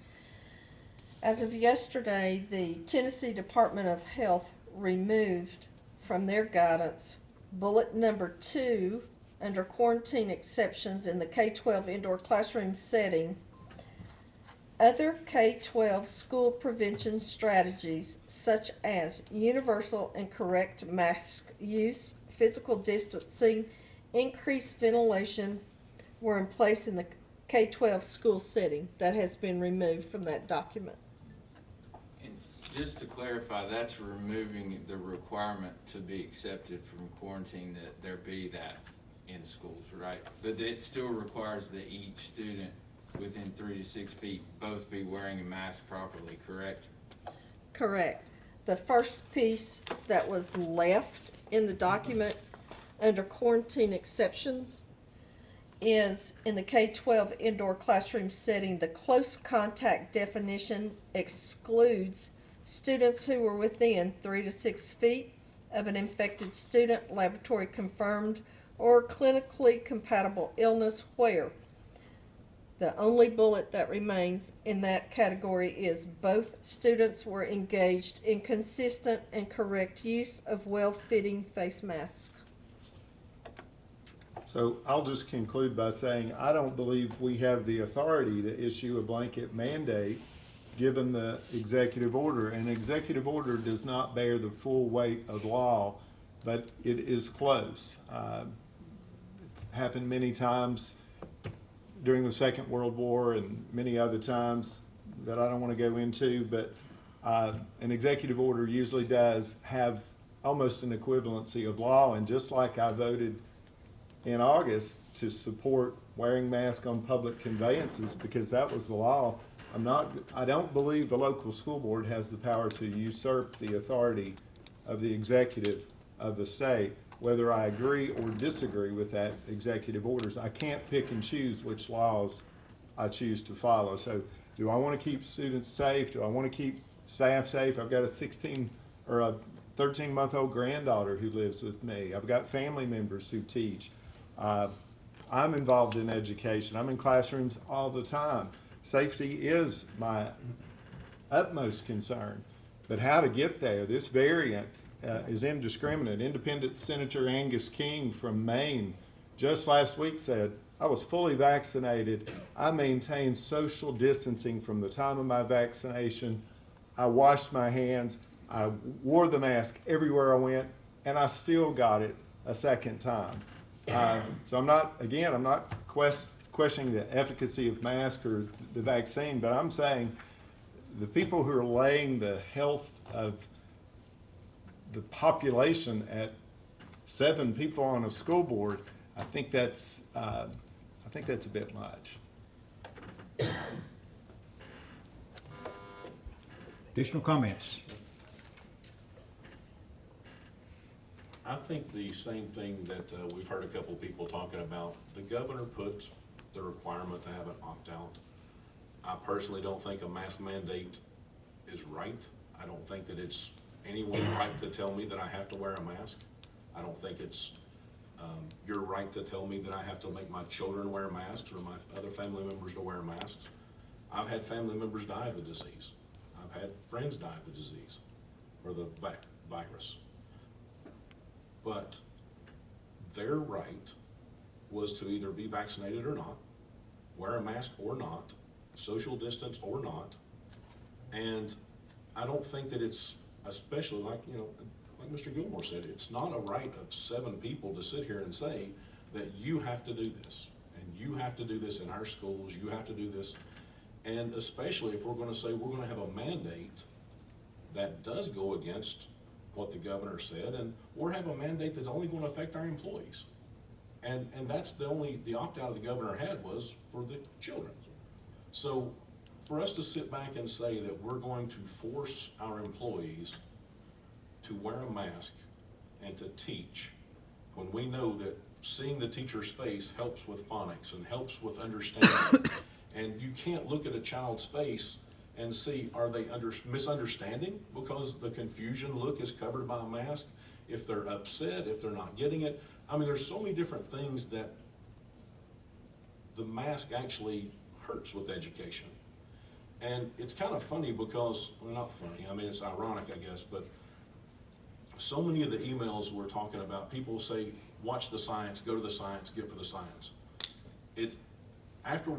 As of yesterday, the Tennessee Department of Health removed from their guidance bullet number 2 under quarantine exceptions in the K-12 indoor classroom setting. Other K-12 school prevention strategies such as universal and correct mask use, physical distancing, increased ventilation were in place in the K-12 school setting. That has been removed from that document. And just to clarify, that's removing the requirement to be accepted from quarantine that there be that in schools, right? But it still requires that each student within 3 to 6 feet both be wearing a mask properly, correct? Correct. The first piece that was left in the document under quarantine exceptions is in the K-12 indoor classroom setting, the close contact definition excludes students who were within 3 to 6 feet of an infected student, laboratory confirmed, or clinically compatible illness where the only bullet that remains in that category is both students were engaged in consistent and correct use of well-fitting face masks. So I'll just conclude by saying I don't believe we have the authority to issue a blanket mandate given the executive order. An executive order does not bear the full weight of law, but it is close. It's happened many times during the Second World War and many other times that I don't want to go into, but an executive order usually does have almost an equivalency of law, and just like I voted in August to support wearing masks on public conveyances because that was the law, I don't believe the local school board has the power to usurp the authority of the executive of the state, whether I agree or disagree with that executive orders. I can't pick and choose which laws I choose to follow. So do I want to keep students safe? Do I want to keep staff safe? I've got a 13-month-old granddaughter who lives with me. I've got family members who teach. I'm involved in education. I'm in classrooms all the time. Safety is my utmost concern. But how to get there, this variant is indiscriminate. Independent Senator Angus King from Maine just last week said, I was fully vaccinated. I maintained social distancing from the time of my vaccination. I washed my hands. I wore the mask everywhere I went, and I still got it a second time. So I'm not questioning the efficacy of masks or the vaccine, but I'm saying the people who are laying the health of the population at 7 people on a school board, I think that's a bit much. Additional comments? I think the same thing that we've heard a couple people talking about. The governor put the requirement to have an opt-out. I personally don't think a mask mandate is right. I don't think that it's anyone's right to tell me that I have to wear a mask. I don't think it's your right to tell me that I have to make my children wear masks or my other family members to wear masks. I've had family members die of the disease. I've had friends die of the disease or the virus. But their right was to either be vaccinated or not, wear a mask or not, social distance or not. And I don't think that it's, especially like Mr. Gilmore said, it's not a right of 7 people to sit here and say that you have to do this, and you have to do this in our schools, you have to do this. And especially if we're going to say we're going to have a mandate that does go against what the governor said, and or have a mandate that's only going to affect our employees. And that's the opt-out the governor had was for the children. So for us to sit back and say that we're going to force our employees to wear a mask and to teach, when we know that seeing the teacher's face helps with phonics and helps with understanding, and you can't look at a child's face and see, are they misunderstanding because the confusion look is covered by a mask? if they're upset, if they're not getting it. I mean, there's so many different things that the mask actually hurts with education. And it's kind of funny because, well, not funny, I mean, it's ironic, I guess, but so many of the emails we're talking about, people say, watch the science, go to the science, get for the science. After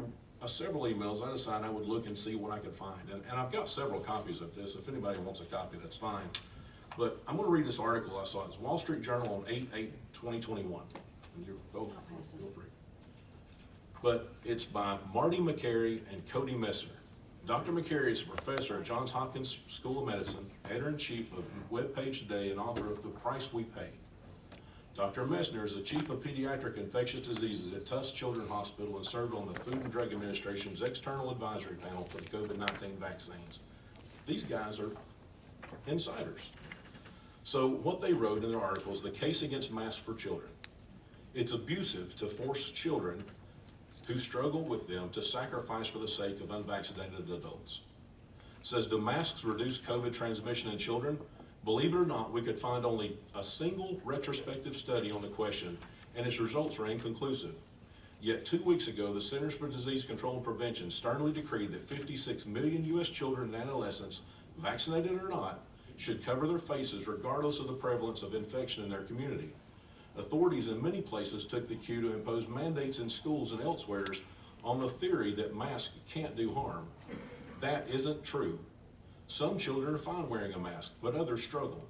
several emails, I decided I would look and see what I could find. And I've got several copies of this. If anybody wants a copy, that's fine. But I'm gonna read this article I saw. It's Wall Street Journal on 8/8/2021. And you're both, feel free. But it's by Marty McCary and Cody Messner. Dr. McCary is a professor at Johns Hopkins School of Medicine, editor-in-chief of WebPage Today, and author of The Price We Pay. Dr. Messner is the chief of pediatric infectious diseases at Tufts Children's Hospital and served on the Food and Drug Administration's external advisory panel for the COVID-19 vaccines. These guys are insiders. So what they wrote in their article is the case against masks for children. It's abusive to force children who struggle with them to sacrifice for the sake of unvaccinated adults. It says, do masks reduce COVID transmission in children? Believe it or not, we could find only a single retrospective study on the question, and its results are inconclusive. Yet 2 weeks ago, the Centers for Disease Control and Prevention sternly decreed that 56 million U.S. children and adolescents, vaccinated or not, should cover their faces regardless of the prevalence of infection in their community. Authorities in many places took the cue to impose mandates in schools and elsewhere on the theory that masks can't do harm. That isn't true. Some children are fine wearing a mask, but others struggle.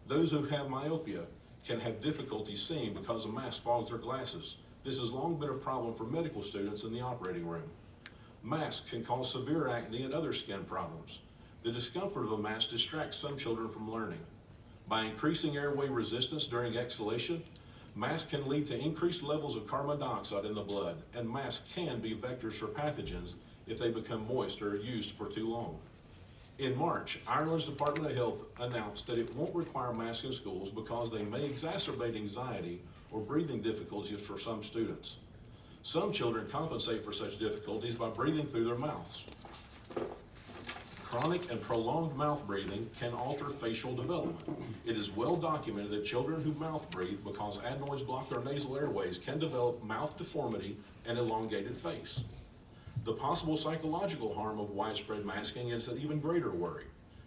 Those who have myopia can have difficulty seeing because a mask fogs their glasses. This has long been a problem for medical students in the operating room. Masks can cause severe acne and other skin problems. The discomfort of a mask distracts some children from learning. By increasing airway resistance during exhalation, masks can lead to increased levels of carbon dioxide in the blood, and masks can be vectors for pathogens if they become moist or used for too long. In March, Ireland's Department of Health announced that it won't require masks in schools because they may exacerbate anxiety or breathing difficulties for some students. Some children compensate for such difficulties by breathing through their mouths. Chronic and prolonged mouth breathing can alter facial development. It is well documented that children who mouth breathe because adenoids block their nasal airways can develop mouth deformity and elongated face. The possible psychological harm of widespread masking is an even greater worry.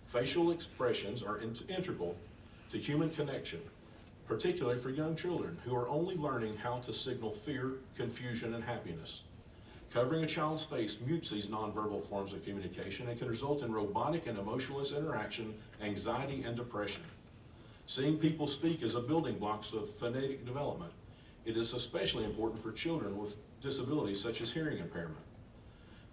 Facial expressions are integral to human connection, particularly for young children who are only learning how to signal fear, confusion, and happiness. Covering a child's face mutes these nonverbal forms of communication and can result in robotic and emotionless interaction, anxiety, and depression. Seeing people speak is a building block of phonetic development. It is especially important for children with disabilities such as hearing impairment.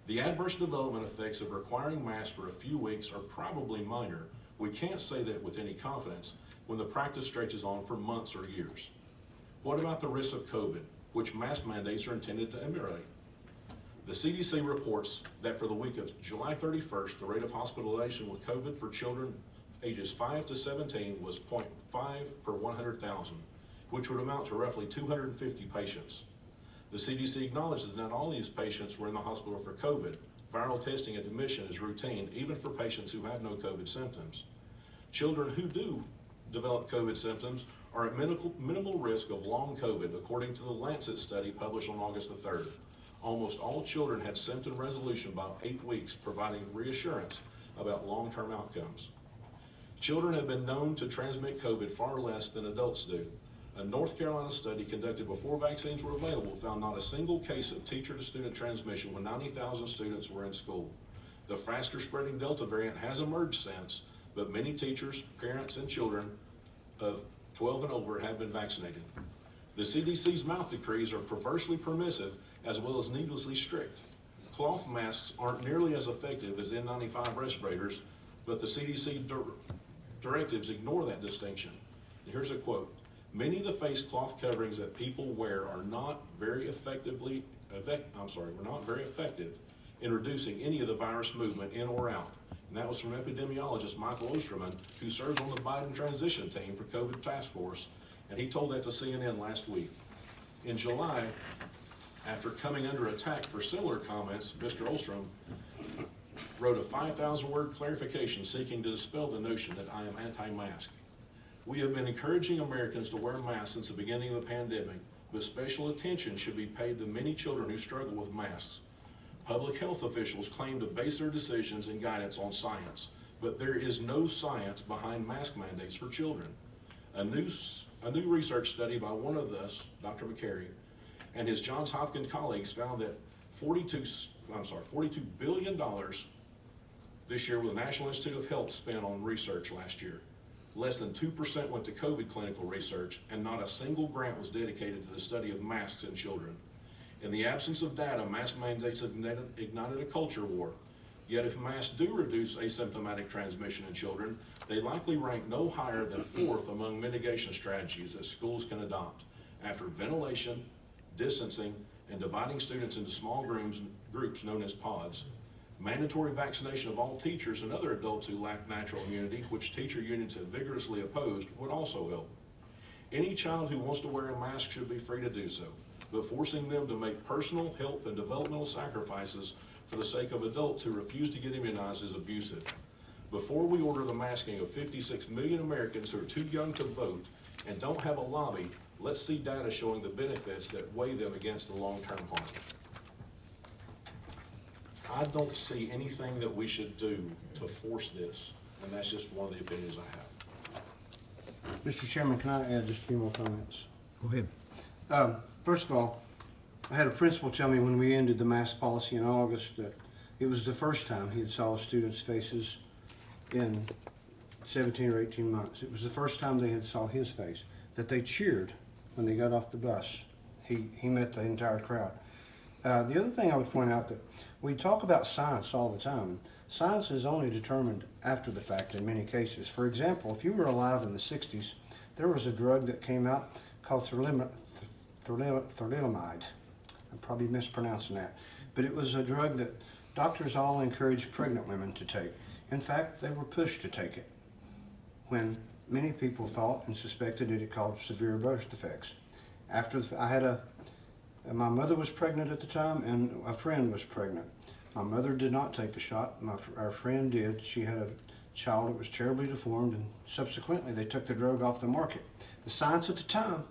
The adverse development effects of requiring masks for a few weeks are probably minor. We can't say that with any confidence when the practice stretches on for months or years. What about the risks of COVID, which mask mandates are intended to ameliorate? The CDC reports that for the week of July 31st, the rate of hospitalization with COVID for children ages 5 to 17 was 0.5 per 100,000, which would amount to roughly 250 patients. The CDC acknowledges that not all these patients were in the hospital for COVID. Viral testing at admission is routine, even for patients who have no COVID symptoms. Children who do develop COVID symptoms are at minimal risk of long COVID, according to the Lancet study published on August the 3rd. Almost all children had symptom resolution by 8 weeks, providing reassurance about long-term outcomes. Children have been known to transmit COVID far less than adults do. A North Carolina study conducted before vaccines were available found not a single case of teacher-to-student transmission when 90,000 students were in school. The faster spreading Delta variant has emerged since, but many teachers, parents, and children of 12 and over have been vaccinated. The CDC's mouth decrees are perversely permissive as well as needlessly strict. Cloth masks aren't nearly as effective as N95 respirators, but the CDC directives ignore that distinction. Here's a quote. Many of the face cloth coverings that people wear are not very effective in reducing any of the virus movement in or out. And that was from epidemiologist Michael Osterman, who serves on the Biden transition team for COVID task force, and he told that to CNN last week. In July, after coming under attack for similar comments, Mr. Ostrom wrote a 5,000-word clarification seeking to dispel the notion that I am anti-mask. We have been encouraging Americans to wear masks since the beginning of the pandemic, but special attention should be paid to many children who struggle with masks. Public health officials claim to base their decisions and guidance on science, but there is no science behind mask mandates for children. A new research study by one of us, Dr. McCary, and his Johns Hopkins colleagues found that $42 billion this year with the National Institute of Health spent on research last year. Less than 2% went to COVID clinical research, and not a single grant was dedicated to the study of masks in children. In the absence of data, mask mandates have ignited a culture war. Yet if masks do reduce asymptomatic transmission in children, they likely rank no higher than 4th among mitigation strategies that schools can adopt, after ventilation, distancing, and dividing students into small groups known as pods. Mandatory vaccination of all teachers and other adults who lack natural immunity, which teacher unions have vigorously opposed, would also help. Any child who wants to wear a mask should be free to do so, but forcing them to make personal, health, and developmental sacrifices for the sake of adults who refuse to get immunized is abusive. Before we order the masking of 56 million Americans who are too young to vote and don't have a lobby, let's see data showing the benefits that weigh them against the long-term harm. I don't see anything that we should do to force this, and that's just one of the opinions I have. Mr. Chairman, can I add just a few more comments? Go ahead. First of all, I had a principal tell me when we ended the mask policy in August that it was the first time he had saw students' faces in 17 or 18 months. It was the first time they had saw his face, that they cheered when they got off the bus. He met the entire crowd. The other thing I would point out that we talk about science all the time. Science is only determined after the fact in many cases. For example, if you were alive in the 60s, there was a drug that came out called thalidomide. I'm probably mispronouncing that. But it was a drug that doctors all encouraged pregnant women to take. In fact, they were pushed to take it when many people thought and suspected it caused severe birth defects. My mother was pregnant at the time, and a friend was pregnant. My mother did not take the shot. Our friend did. She had a child that was terribly deformed, and subsequently they took the drug off the market. The science at the time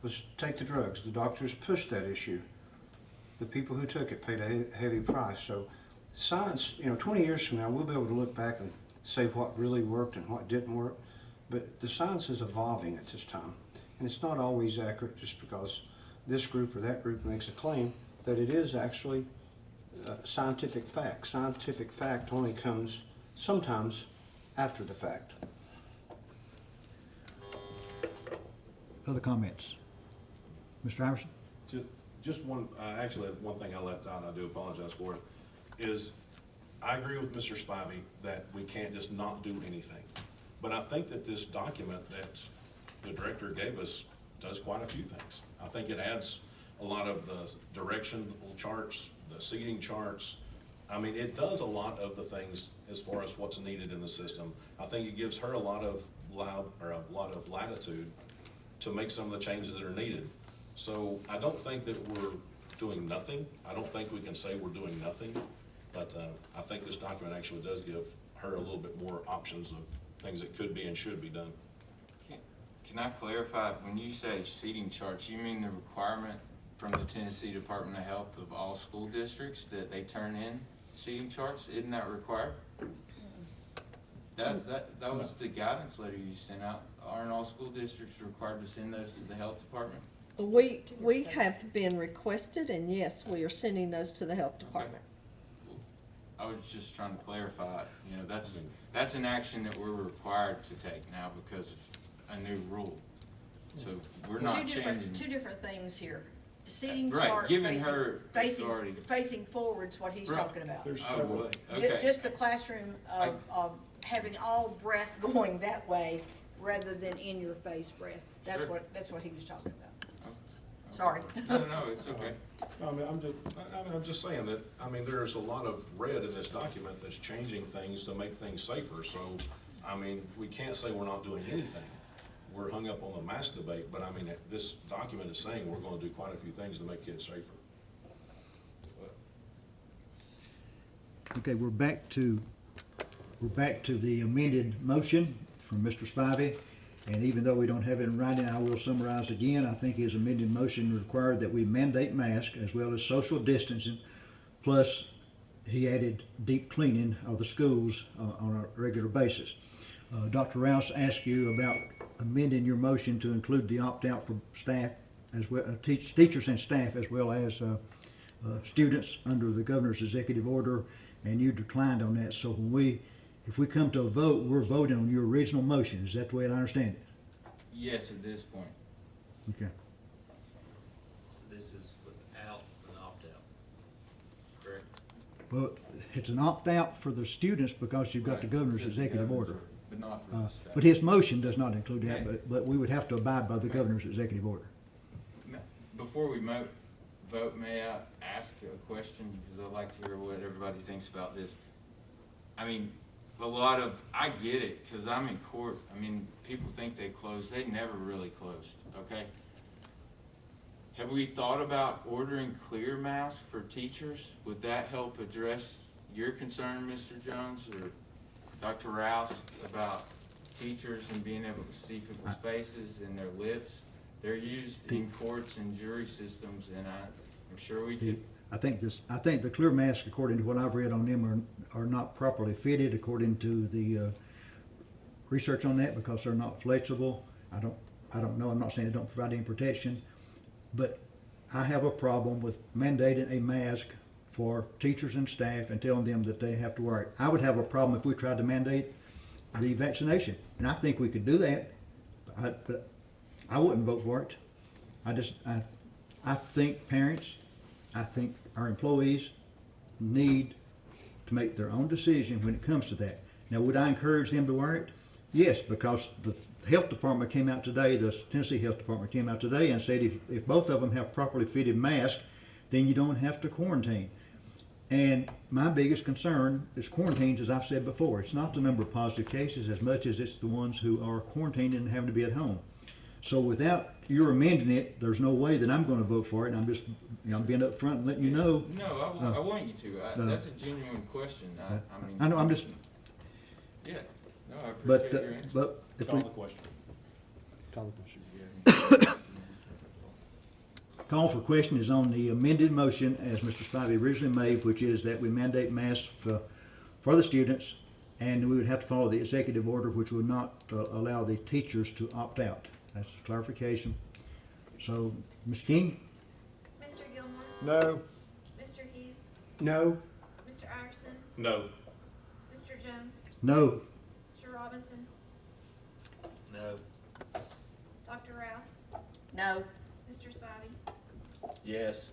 was take the drugs. The doctors pushed that issue. The people who took it paid a heavy price. So science, 20 years from now, we'll be able to look back and say what really worked and what didn't work. But the science is evolving at this time. And it's not always accurate just because this group or that group makes a claim that it is actually scientific fact. Scientific fact only comes sometimes after the fact. Other comments? Mr. Iverson? Just one, actually, one thing I left out, and I do apologize for it, is I agree with Mr. Spivey that we can't just not do anything. But I think that this document that the director gave us does quite a few things. I think it adds a lot of the directional charts, the seating charts. I mean, it does a lot of the things as far as what's needed in the system. I think it gives her a lot of latitude to make some of the changes that are needed. So I don't think that we're doing nothing. I don't think we can say we're doing nothing, but I think this document actually does give her a little bit more options of things that could be and should be done. Can I clarify, when you say seating charts, you mean the requirement from the Tennessee Department of Health of all school districts that they turn in seating charts? Isn't that required? That was the guidance letter you sent out. Aren't all school districts required to send those to the health department? We have been requested, and yes, we are sending those to the health department. I was just trying to clarify, that's an action that we're required to take now because of a new rule. So we're not changing. Two different things here. Seating Right, chart giving her facing authority. facing forward's what he's Right. talking about. Okay. Just the classroom of having all breath going that way rather than in your face breath. That's Sure. that's what he was talking about. Sorry. No, it's okay. I mean, I'm just saying that, there's a lot of red in this document that's changing things to make things safer. So, we can't say we're not doing anything. We're hung up on the mask debate, but this document is saying we're gonna do quite a few things to make kids safer. Okay, we're back to the amended motion from Mr. Spivey. And even though we don't have it in writing, I will summarize again. I think his amended motion required that we mandate masks as well as social distancing, plus he added deep cleaning of the schools on a regular basis. Dr. Rouse asked you about amending your motion to include the opt-out for staff as well, teachers and staff as well as students under the governor's executive order, and you declined on that. So if we come to a vote, we're voting on your original motion. Is that the way I understand it? Yes, at this point. Okay. This is without an opt-out, correct? Well, it's an opt-out for the students because you've got the Right. governor's Just the executive governor's order. But not for the staff. But his motion does not include that, Okay. but we would have to abide by the governor's executive order. Before we vote, may I ask a question? Because I'd like to hear what everybody thinks about this. I mean, I get it, because I'm in court. I mean, people think they closed. They never really closed, okay? Have we thought about ordering clear masks for teachers? Would that help address your concern, Mr. Jones, or Dr. Rouse, about teachers and being able to see people's faces and their lips? They're used in courts and jury systems, and I'm sure we could. I think the clear masks, according to what I've read on them, are not properly fitted according to the research on that, because they're not flexible. I don't know. I'm not saying they don't provide any protection, but I have a problem with mandating a mask for teachers and staff and telling them that they have to wear it. I would have a problem if we tried to mandate the vaccination, and I think we could do that. But I wouldn't vote for it. I think parents, I think our employees need to make their own decision when it comes to that. Now, would I encourage them to wear it? Yes, because the health department came out today, the Tennessee Health Department came out today and said if both of them have properly fitted masks, then you don't have to quarantine. And my biggest concern is quarantines, as I've said before. It's not the number of positive cases as much as it's the ones who are quarantined and having to be at home. So without your amending it, there's no way that I'm going to vote for it. And I'm just, I'm being upfront and letting you know. No, I want you to. That's a genuine question. I know. I'm just. Yeah. No, I But appreciate your answer. but if Call we the question. Call the question. call for question is on the amended motion as Mr. Spivey originally made, which is that we mandate masks for the students, and we would have to follow the executive order, which would not allow the teachers to opt out. That's clarification. So, Ms. King? Mr. Gilmore? No. Mr. Hughes? No. Mr. Iverson? No. Mr. Jones? No. Mr. Robinson? No. Dr. Rouse? No. Mr. Spivey? Yes.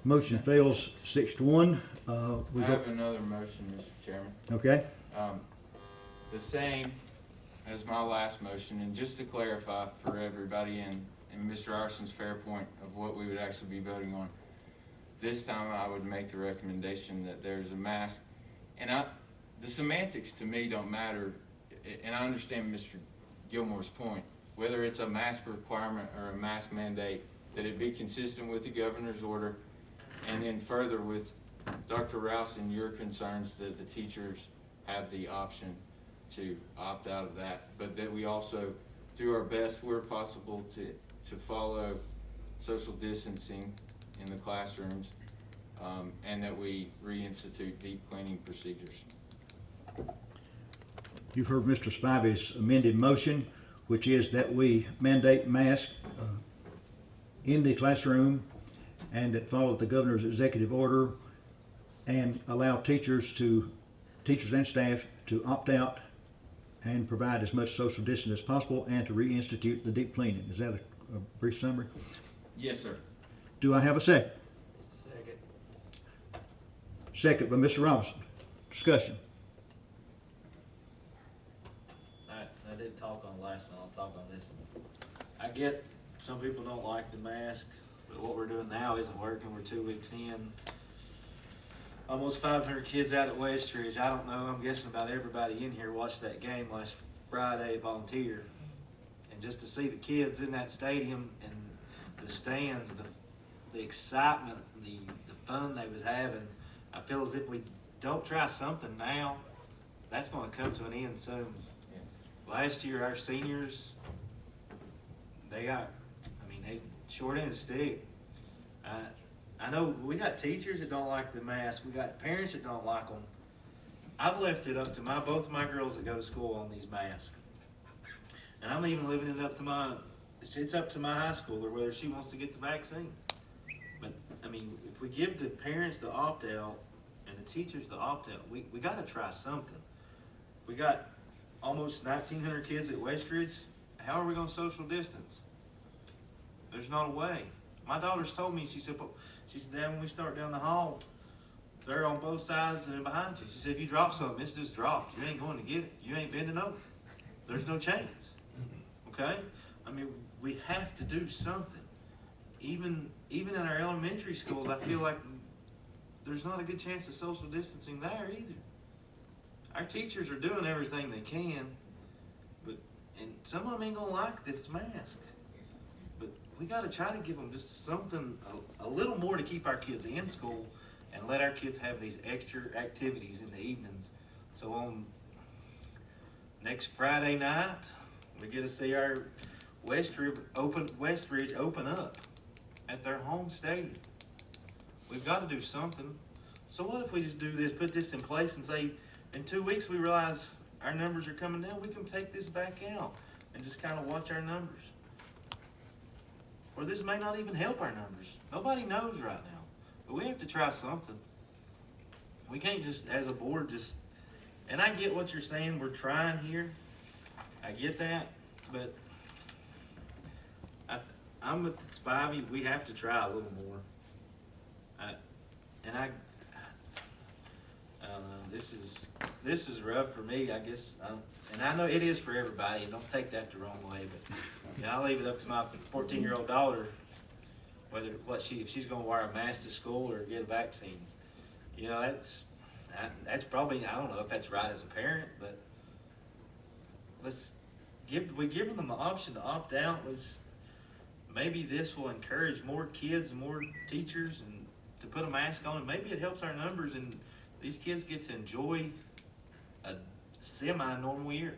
Motion fails 6-1. I have another motion, Mr. Chairman. Okay. The same as my last motion, and just to clarify for everybody and Mr. Arson's fair point of what we would actually be voting on, this time I would make the recommendation that there's a mask. And the semantics to me don't matter, and I understand Mr. Gilmore's point, whether it's a mask requirement or a mask mandate, that it be consistent with the governor's order, and then further with Dr. Rouse and your concerns that the teachers have the option to opt out of that, but that we also do our best where possible to follow social distancing in the classrooms, and that we reinstitute deep cleaning procedures. You've heard Mr. Spivey's amended motion, which is that we mandate masks in the classroom and that follow the governor's executive order and allow teachers and staff to opt out and provide as much social distance as possible and to reinstitute the deep cleaning. Is that a brief summary? Yes, sir. Do I have a second? Second. Second by Mr. Robinson. Discussion. I did talk on the last one, I'll talk on this one. I get some people don't like the mask, but what we're doing now isn't working. We're 2 weeks in. Almost 500 kids out at Westridge. I don't know, I'm guessing about everybody in here watched that game last Friday, volunteer. And just to see the kids in that stadium and the stands, the excitement, the fun they was having, I feel as if we don't try something now, that's going to come to an end soon. last year, our seniors, they got, they short end of the stick. I know we got teachers that don't like the mask. We got parents that don't like them. I've left it up to both of my girls that go to school on these masks. And I'm even leaving it up to it's up to my high schooler whether she wants to get the vaccine. But, if we give the parents the opt-out and the teachers the opt-out, we gotta try something. We got almost 1,900 kids at Westridge. How are we gonna social distance? There's not a way. My daughter's told me, she said, Dad, when we start down the hall, they're on both sides and then behind you. She said, if you drop something, it's just dropped. You ain't going to get it. You ain't bending over. There's no chance. Okay? We have to do something. Even in our elementary schools, I feel like there's not a good chance of social distancing there either. Our teachers are doing everything they can, and some of them ain't gonna like this mask. But we gotta try to give them just something, a little more to keep our kids in school and let our kids have these extra activities in the evenings. So on next Friday night, we get to see our Westridge open up at their home stadium. We've got to do something. So what if we just do this, put this in place and say, in 2 weeks we realize our numbers are coming down, we can take this back out and just kind of watch our numbers. Or this may not even help our numbers. Nobody knows right now. But we have to try something. We can't just, as a board, and I get what you're saying, we're trying here. I get that, but I'm with Spivey, we have to try a little more. I don't know, this is rough for me, I guess, and I know it is for everybody, and don't take that the wrong way, but I leave it up to my 14-year-old daughter whether if she's going to wear a mask to school or get a vaccine. That's probably, I don't know if that's right as a parent, but we're giving them the option to opt out. Maybe this will encourage more kids and more teachers and to put a mask on, and maybe it helps our numbers and these kids get to enjoy a semi-normal year.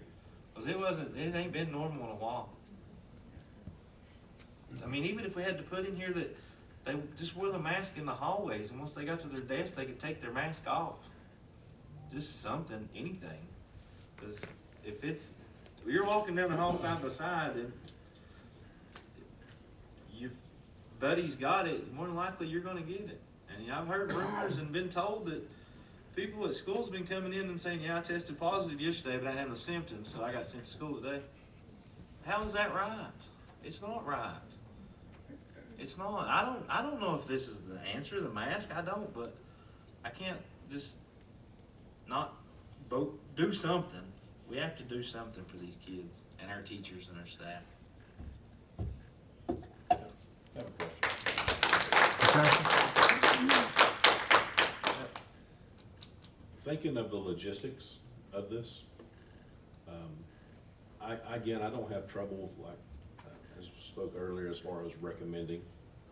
Because it ain't been normal in a while. Even if we had to put in here that they just wear the mask in the hallways, and once they got to their desk, they could take their mask off. Just something, anything. Because if you're walking down the hall side by side and your buddy's got it, more than likely you're going to get it. And I've heard rumors and been told that people at school's been coming in and saying, yeah, I tested positive yesterday, but I had no symptoms, so I got sent to school today. How is that right? It's not right. It's not. I don't know if this is the answer, the mask. I don't, but I can't just not do something. We have to do something for these kids and our teachers and our staff. I have a question. Thinking of the logistics of this, I don't have trouble, like, as spoke earlier, as far as recommending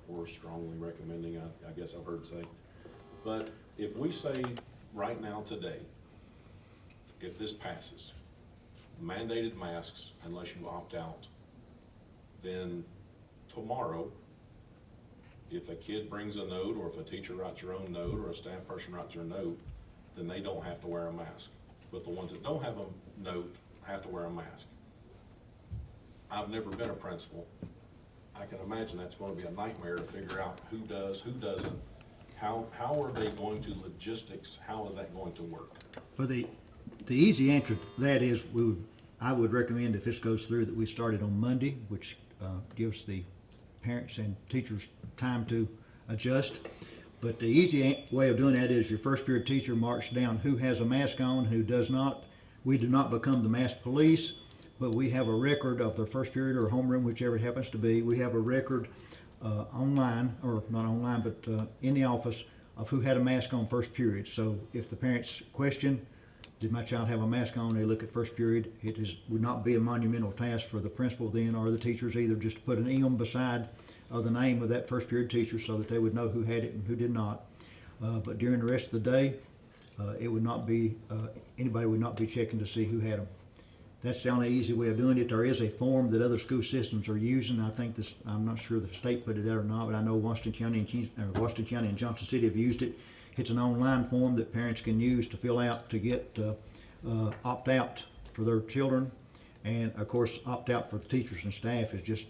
or strongly recommending, I guess I've heard say. But if we say right now today, if this passes, mandated masks unless you opt out, then tomorrow, if a kid brings a note, or if a teacher writes your own note, or a staff person writes your note, then they don't have to wear a mask. But the ones that don't have a note have to wear a mask. I've never been a principal. I can imagine that's going to be a nightmare to figure out who does, who doesn't. How are they going to logistics? How is that going to work? Well, the easy answer to that is I would recommend, if this goes through, that we start it on Monday, which gives the parents and teachers time to adjust. But the easy way of doing that is your first period teacher marks down who has a mask on, who does not. We do not become the mask police, but we have a record of their first period or homeroom, whichever it happens to be. We have a record online, or not online, but in the office, of who had a mask on first period. So if the parents question, did my child have a mask on, they look at first period. Would not be a monumental task for the principal then, or the teachers either, just to put an M beside the name of that first period teacher so that they would know who had it and who did not. But during the rest of the day, it would not be, anybody would not be checking to see who had them. That's the only easy way of doing it. There is a form that other school systems are using. I think this, I'm not sure the state put it out or not, but I know Washington County and Johnson City have used it. It's an online form that parents can use to fill out to get opt-out for their children. And of course, opt-out for the teachers and staff is just,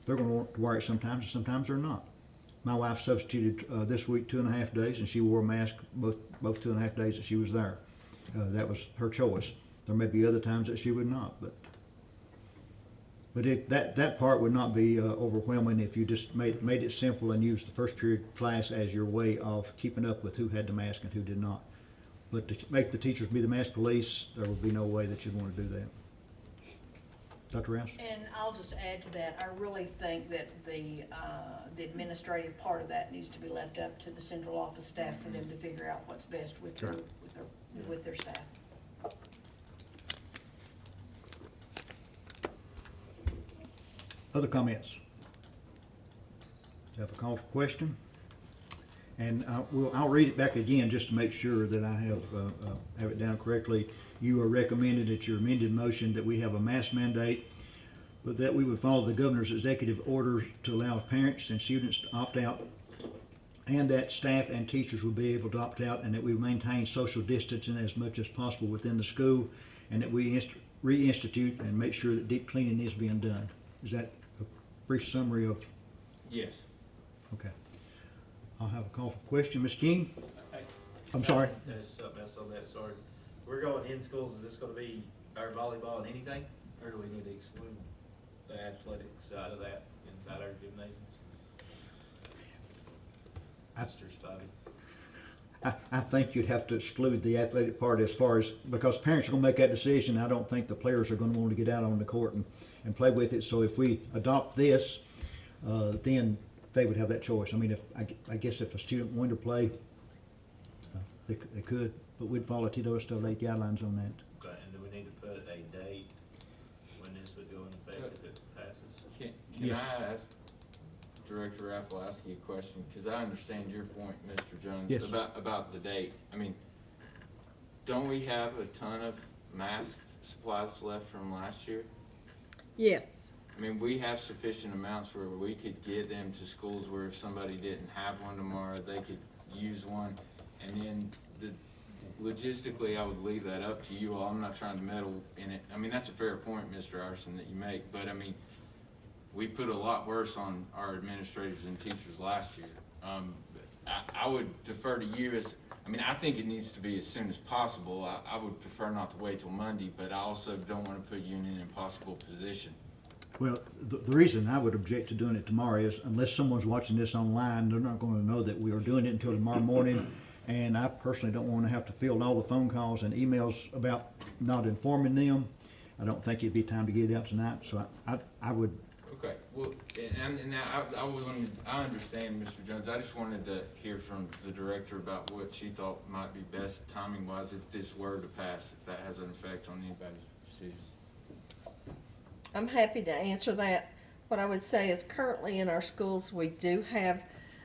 they're gonna want to wear it sometimes, and sometimes they're not. My wife substituted this week 2.5 days, and she wore a mask both 2.5 days that she was there. That was her choice. There may be other times that she would not, but that part would not be overwhelming if you just made it simple and used the first period class as your way of keeping up with who had the mask and who did not. But to make the teachers be the mask police, there would be no way that you'd want to do that. Dr. Rouse? And I'll just add to that, I really think that the administrative part of that needs to be left up to the central office staff for them to figure out what's best with Sure. with their staff. Other comments? Have a call for question? And I'll read it back again just to make sure that I have it down correctly. You are recommending that your amended motion that we have a mask mandate, but that we would follow the governor's executive order to allow parents and students to opt out, and that staff and teachers will be able to opt out, and that we maintain social distancing as much as possible within the school, and that we reinstitute and make sure that deep cleaning is being done. Is that a brief summary of? Yes. Okay. I'll have a call for question. Ms. King? I'm sorry? There's something else on that, sorry. We're going in schools, is this gonna be our volleyball and anything? Or do we need to exclude the athletic side of that inside our gymnasiums? Mr. Spivey. I think you'd have to exclude the athletic part as far as, because parents are gonna make that decision. I don't think the players are gonna want to get out on the court and play with it. So if we adopt this, then they would have that choice. I mean, I guess if a student wanted to play, they could, but we'd follow TDOS state guidelines on that. Okay, and do we need to put a date when this would go into effect if it passes? Can Yes. I ask Director Rafalowski a question? Because I understand your point, Mr. Jones, Yes. about the date. I mean, don't we have a ton of mask supplies left from last year? Yes. I mean, we have sufficient amounts where we could get them to schools where if somebody didn't have one tomorrow, they could use one. And then logistically, I would leave that up to you all. I'm not trying to meddle in it. I mean, that's a fair point, Mr. Arson, that you make. But I mean, we put a lot worse on our administrators and teachers last year. I would defer to you as, I mean, I think it needs to be as soon as possible. I would prefer not to wait till Monday, but I also don't want to put you in an impossible position. Well, the reason I would object to doing it tomorrow is unless someone's watching this online, they're not going to know that we are doing it until tomorrow morning. And I personally don't want to have to field all the phone calls and emails about not informing them. I don't think it'd be time to get it out tonight, so I would. Okay, well, and I understand, Mr. Jones. I just wanted to hear from the director about what she thought might be best timing-wise if this were to pass, if that has an effect on anybody's decision. I'm happy to answer that. What I would say is currently in our schools, we do have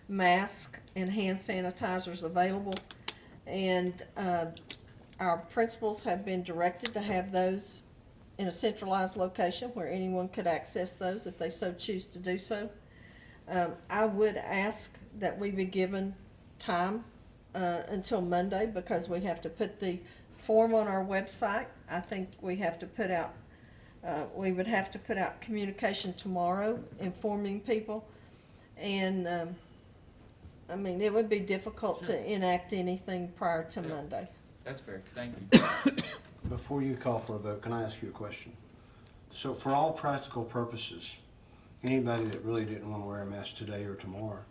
masks and hand sanitizers available. And our principals have been directed to have those in a centralized location where anyone could access those if they so choose to do so. I would ask that we be given time until Monday because we have to put the form on our website. I think we have to put out we would have to put out communication tomorrow informing people. And, I mean, it would be difficult to enact anything prior to Monday. That's fair, thank you. Before you call for a vote, can I ask you a question? So for all practical purposes, anybody that really didn't want to wear a mask today or tomorrow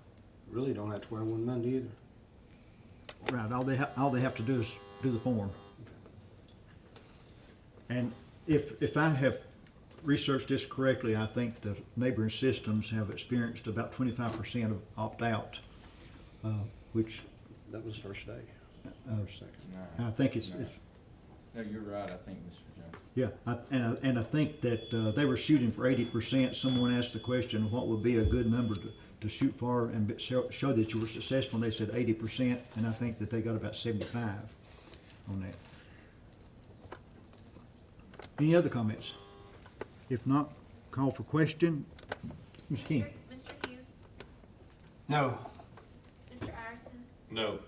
really don't have to wear one Monday either. Right, all they have to do is do the form. And if I have researched this correctly, I think the neighboring systems have experienced about 25% of opt-out, which That was first day. Second. No, I think it's no, you're right, I think, Mr. Jones. yeah, and I think that they were shooting for 80%. Someone asked the question, what would be a good number to shoot for and show that you were successful, and they said 80%, and I think that they got about 75 on that. Any other comments? If not, call for question. Ms. King? Mr. Hughes? No. Mr. Iverson? No.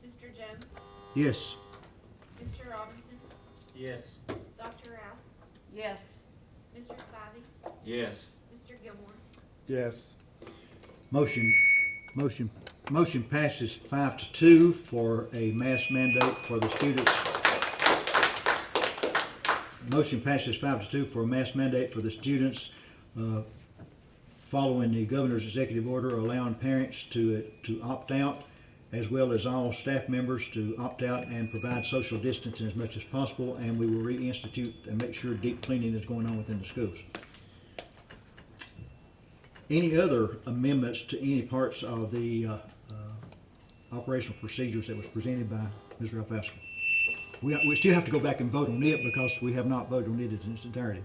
Mr. Jones? Yes. Mr. Robinson? Yes. Dr. Rouse? Yes. Mr. Spivey? Yes. Mr. Gilmore? Yes. Motion passes 5-2 for a mask mandate for the students. Motion passes 5-2 for a mask mandate for the students, following the governor's executive order allowing parents to opt out, as well as all staff members to opt out and provide social distancing as much as possible, and we will reinstitute and make sure deep cleaning is going on within the schools. Any other amendments to any parts of the operational procedures that was presented by Ms. Ralphowski? We still have to go back and vote on it because we have not voted on it in its entirety.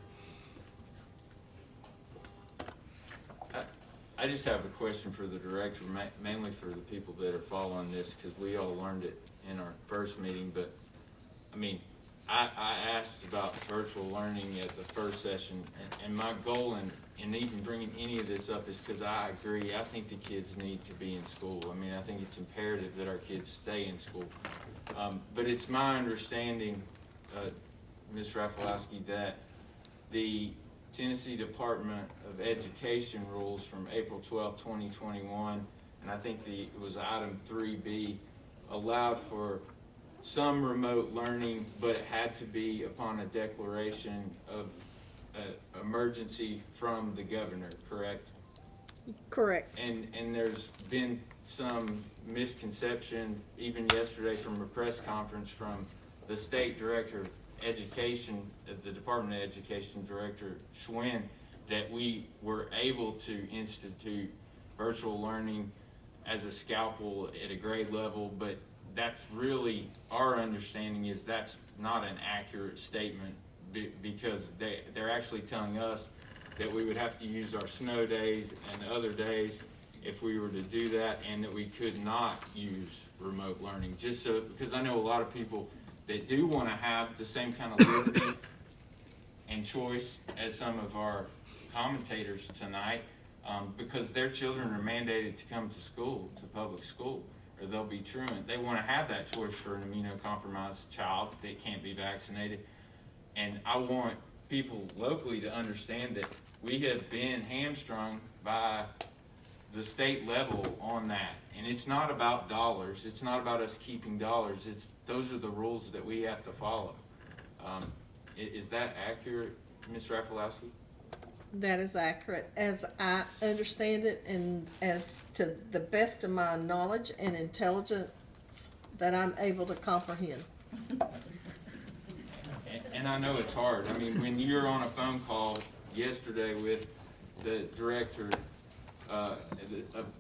I just have a question for the director, mainly for the people that are following this, because we all learned it in our first meeting, but, I mean, I asked about virtual learning at the first session, and my goal in even bringing any of this up is because I agree, I think the kids need to be in school. I mean, I think it's imperative that our kids stay in school. But it's my understanding, Ms. Rafalowski, that the Tennessee Department of Education rules from April 12, 2021, and I think it was item 3B, allowed for some remote learning, but it had to be upon a declaration of emergency from the governor, correct? Correct. And there's been some misconception, even yesterday from a press conference from the state director of education, the Department of Education Director Schwinn, that we were able to institute virtual learning as a scalpel at a grade level, but that's really, our understanding is that's not an accurate statement, because they're actually telling us that we would have to use our snow days and other days if we were to do that, and that we could not use remote learning. Just so, because I know a lot of people that do want to have the same kind of liberty and choice as some of our commentators tonight, because their children are mandated to come to school, to public school, or they'll be truant. They want to have that choice for an immunocompromised child that can't be vaccinated. And I want people locally to understand that we have been hamstrung by the state level on that. And it's not about dollars. It's not about us keeping dollars. Those are the rules that we have to follow. Is that accurate, Ms. Rafalowski? That is accurate, as I understand it, and as to the best of my knowledge and intelligence that I'm able to comprehend. And I know it's hard. I mean, when you're on a phone call yesterday with the director of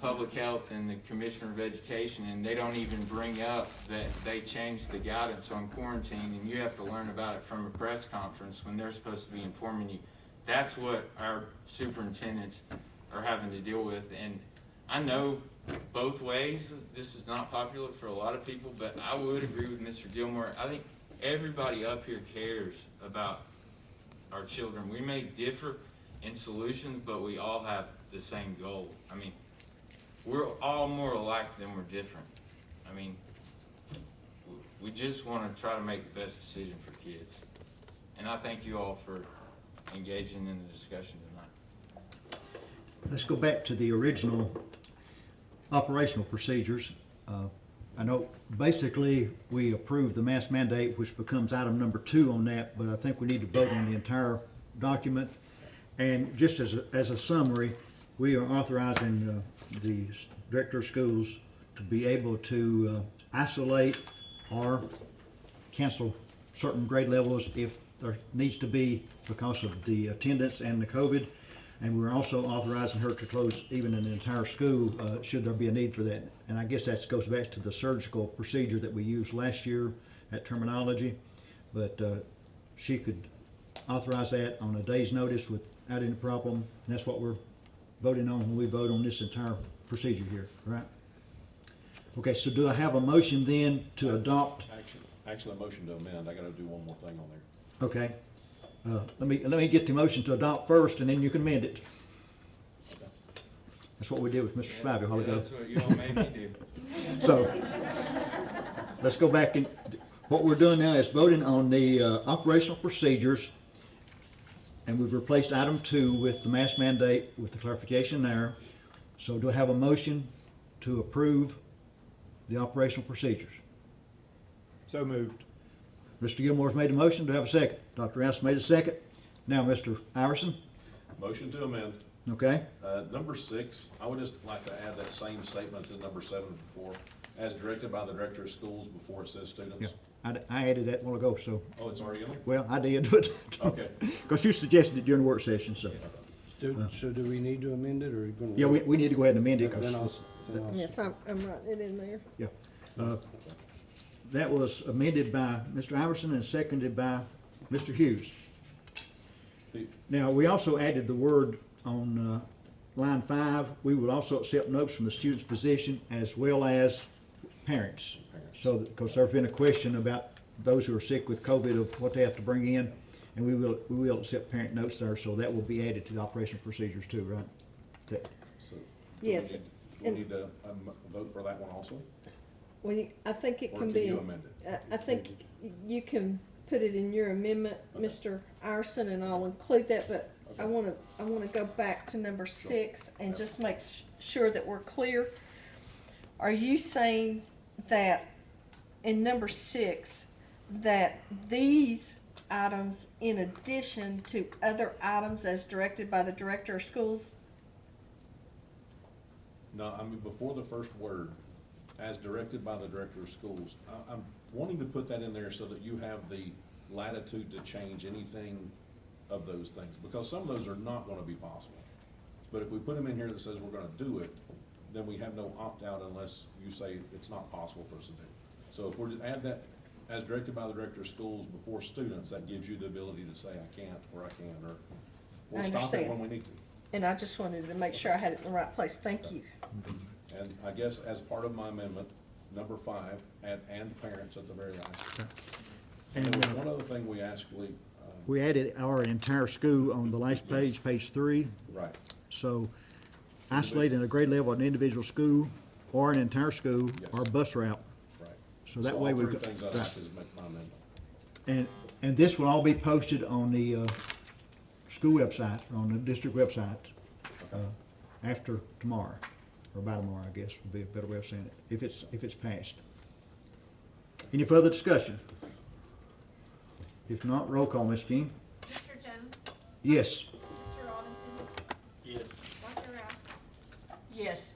public health and the commissioner of education, and they don't even bring up that they changed the guidance on quarantine, and you have to learn about it from a press conference when they're supposed to be informing you. That's what our superintendents are having to deal with. And I know both ways, this is not popular for a lot of people, but I would agree with Mr. Gilmore. I think everybody up here cares about our children. We may differ in solutions, but we all have the same goal. I mean, we're all more alike than we're different. I mean, we just want to try to make the best decision for kids. And I thank you all for engaging in the discussion tonight. Let's go back to the original operational procedures. I know basically we approved the mask mandate, which becomes item number 2 on that, but I think we need to vote on the entire document. And just as a summary, we are authorizing the director of schools to be able to isolate or cancel certain grade levels if there needs to be because of the attendance and the COVID. And we're also authorizing her to close even an entire school should there be a need for that. And I guess that goes back to the surgical procedure that we used last year, that terminology. But she could authorize that on a day's notice without any problem. And that's what we're voting on when we vote on this entire procedure here, right? Okay, so do I have a motion then to adopt? Actually, a motion to amend. I gotta do one more thing on there. Okay. Let me get the motion to adopt first, and then you can amend it. That's what we did with Mr. Spivey a while ago. That's what you all made me do. So, let's go back and, what we're doing now is voting on the operational procedures, and we've replaced item 2 with the mask mandate with the clarification there. So do I have a motion to approve the operational procedures? So moved. Mr. Gilmore's made a motion, do I have a second? Dr. Rouse made a second. Now, Mr. Iverson, Motion to amend. okay? Number 6, I would just like to add that same statement to number 7 before, as directed by the director of schools before it says Yeah, students. I added that a while ago, so, Oh, it's already in there? well, I did, but, Okay. because you suggested it during the work session, so. So do we need to amend it, or are you gonna? Yeah, we need to go ahead and amend it, Then I'll, because, then I'll. Yes, I'm writing it in there. yeah. That was amended by Mr. Iverson and seconded by Mr. Hughes. The- Now, we also added the word on line 5, we would also accept notes from the student's physician as well as parents. So, because there's been a question about those who are sick with COVID of what they have to bring in, and we will accept parent notes there, so that will be added to the operational procedures too, right? That- So, do Yes, Do we and- need to vote for that one also? Well, I think it Or can can be, you amend it? I think you can put it in your amendment, Mr. Iverson, and I'll include that, but I wanna go back to number 6 and just make sure that we're clear. Are you saying that in number 6, that these items, in addition to other items as directed by the director of schools? No, I mean, before the first word, as directed by the director of schools, I'm wanting to put that in there so that you have the latitude to change anything of those things, because some of those are not gonna be possible. But if we put them in here that says we're gonna do it, then we have no opt-out unless you say it's not possible for us to do. So if we're to add that as directed by the director of schools before students, that gives you the ability to say I can't, or I can, or I stop it understand. when we need to. And I just wanted to make sure I had it in the right place. Thank you. And I guess as part of my amendment, number 5, add and parents at the very last. And And there was one other thing we actually, we added our entire school on the last page, page 3. right, So isolating a grade level, an individual school, or an entire school, or bus route. right. So that way we've all got. three things I'd like to make my amendment. And this will all be posted on the school website, on the district website, after tomorrow, or by tomorrow, I guess, would be a better way of saying it, if it's passed. Any further discussion? If not, roll call, Ms. King. Mr. Jones? Yes. Mr. Robinson? Yes. Dr. Rouse? Yes.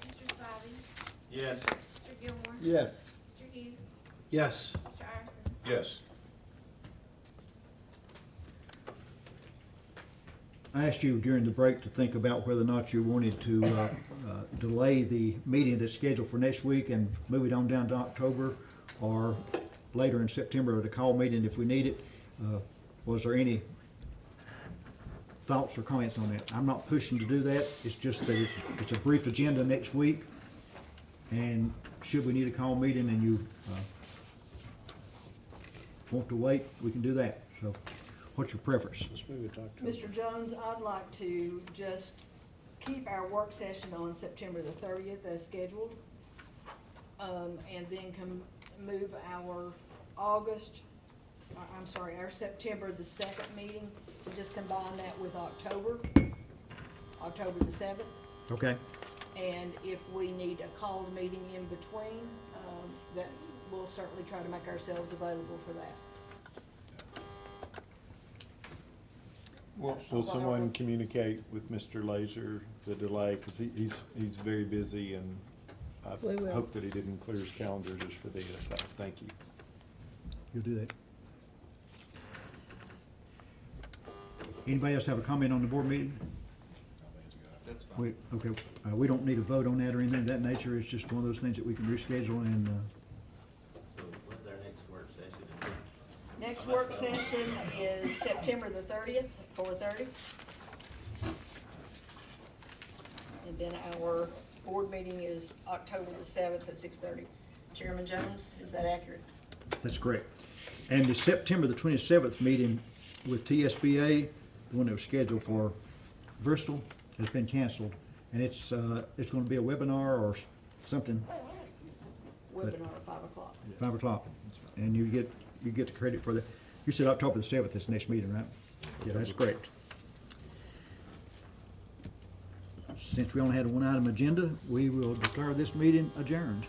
Mr. Spivey? Yes. Mr. Gilmore? Yes. Mr. Hughes? Yes. Mr. Iverson? Yes. I asked you during the break to think about whether or not you wanted to delay the meeting that's scheduled for next week and move it on down to October, or later in September, to call meeting if we need it. Was there any thoughts or comments on that? I'm not pushing to do that. It's just that it's a brief agenda next week. And should we need a call meeting and you want to wait, we can do that. So what's your preference? Let's move it to October. Mr. Jones, I'd like to just keep our work session on September the 30th as scheduled. And then move our our September the 2nd meeting, to just combine that with October the 7th. Okay, And if we need a called meeting in between, that we'll certainly try to make ourselves available for that. Will someone communicate with Mr. Laser the delay, because he's very busy, and We I will. hope that he didn't clear his calendar just for this, so thank you. you'll do that. Anybody else have a comment on the board meeting? That's fine. We don't need a vote on that or anything of that nature. It's just one of those things that we can reschedule and, So when's our next work session? Next work session is September the 30th at 4:30. And then our board meeting is October the 7th at 6:30. Chairman Jones, is that accurate? that's correct. And the September the 27th meeting, with TSBA, the one that was scheduled for Bristol, has been canceled. And it's gonna be a webinar or something, Webinar at 5 o'clock. 5 o'clock. And you get the credit for that. You said October the 7th, this next meeting, right? Yeah, that's great. Since we only had a one-item agenda, we will declare this meeting adjourned.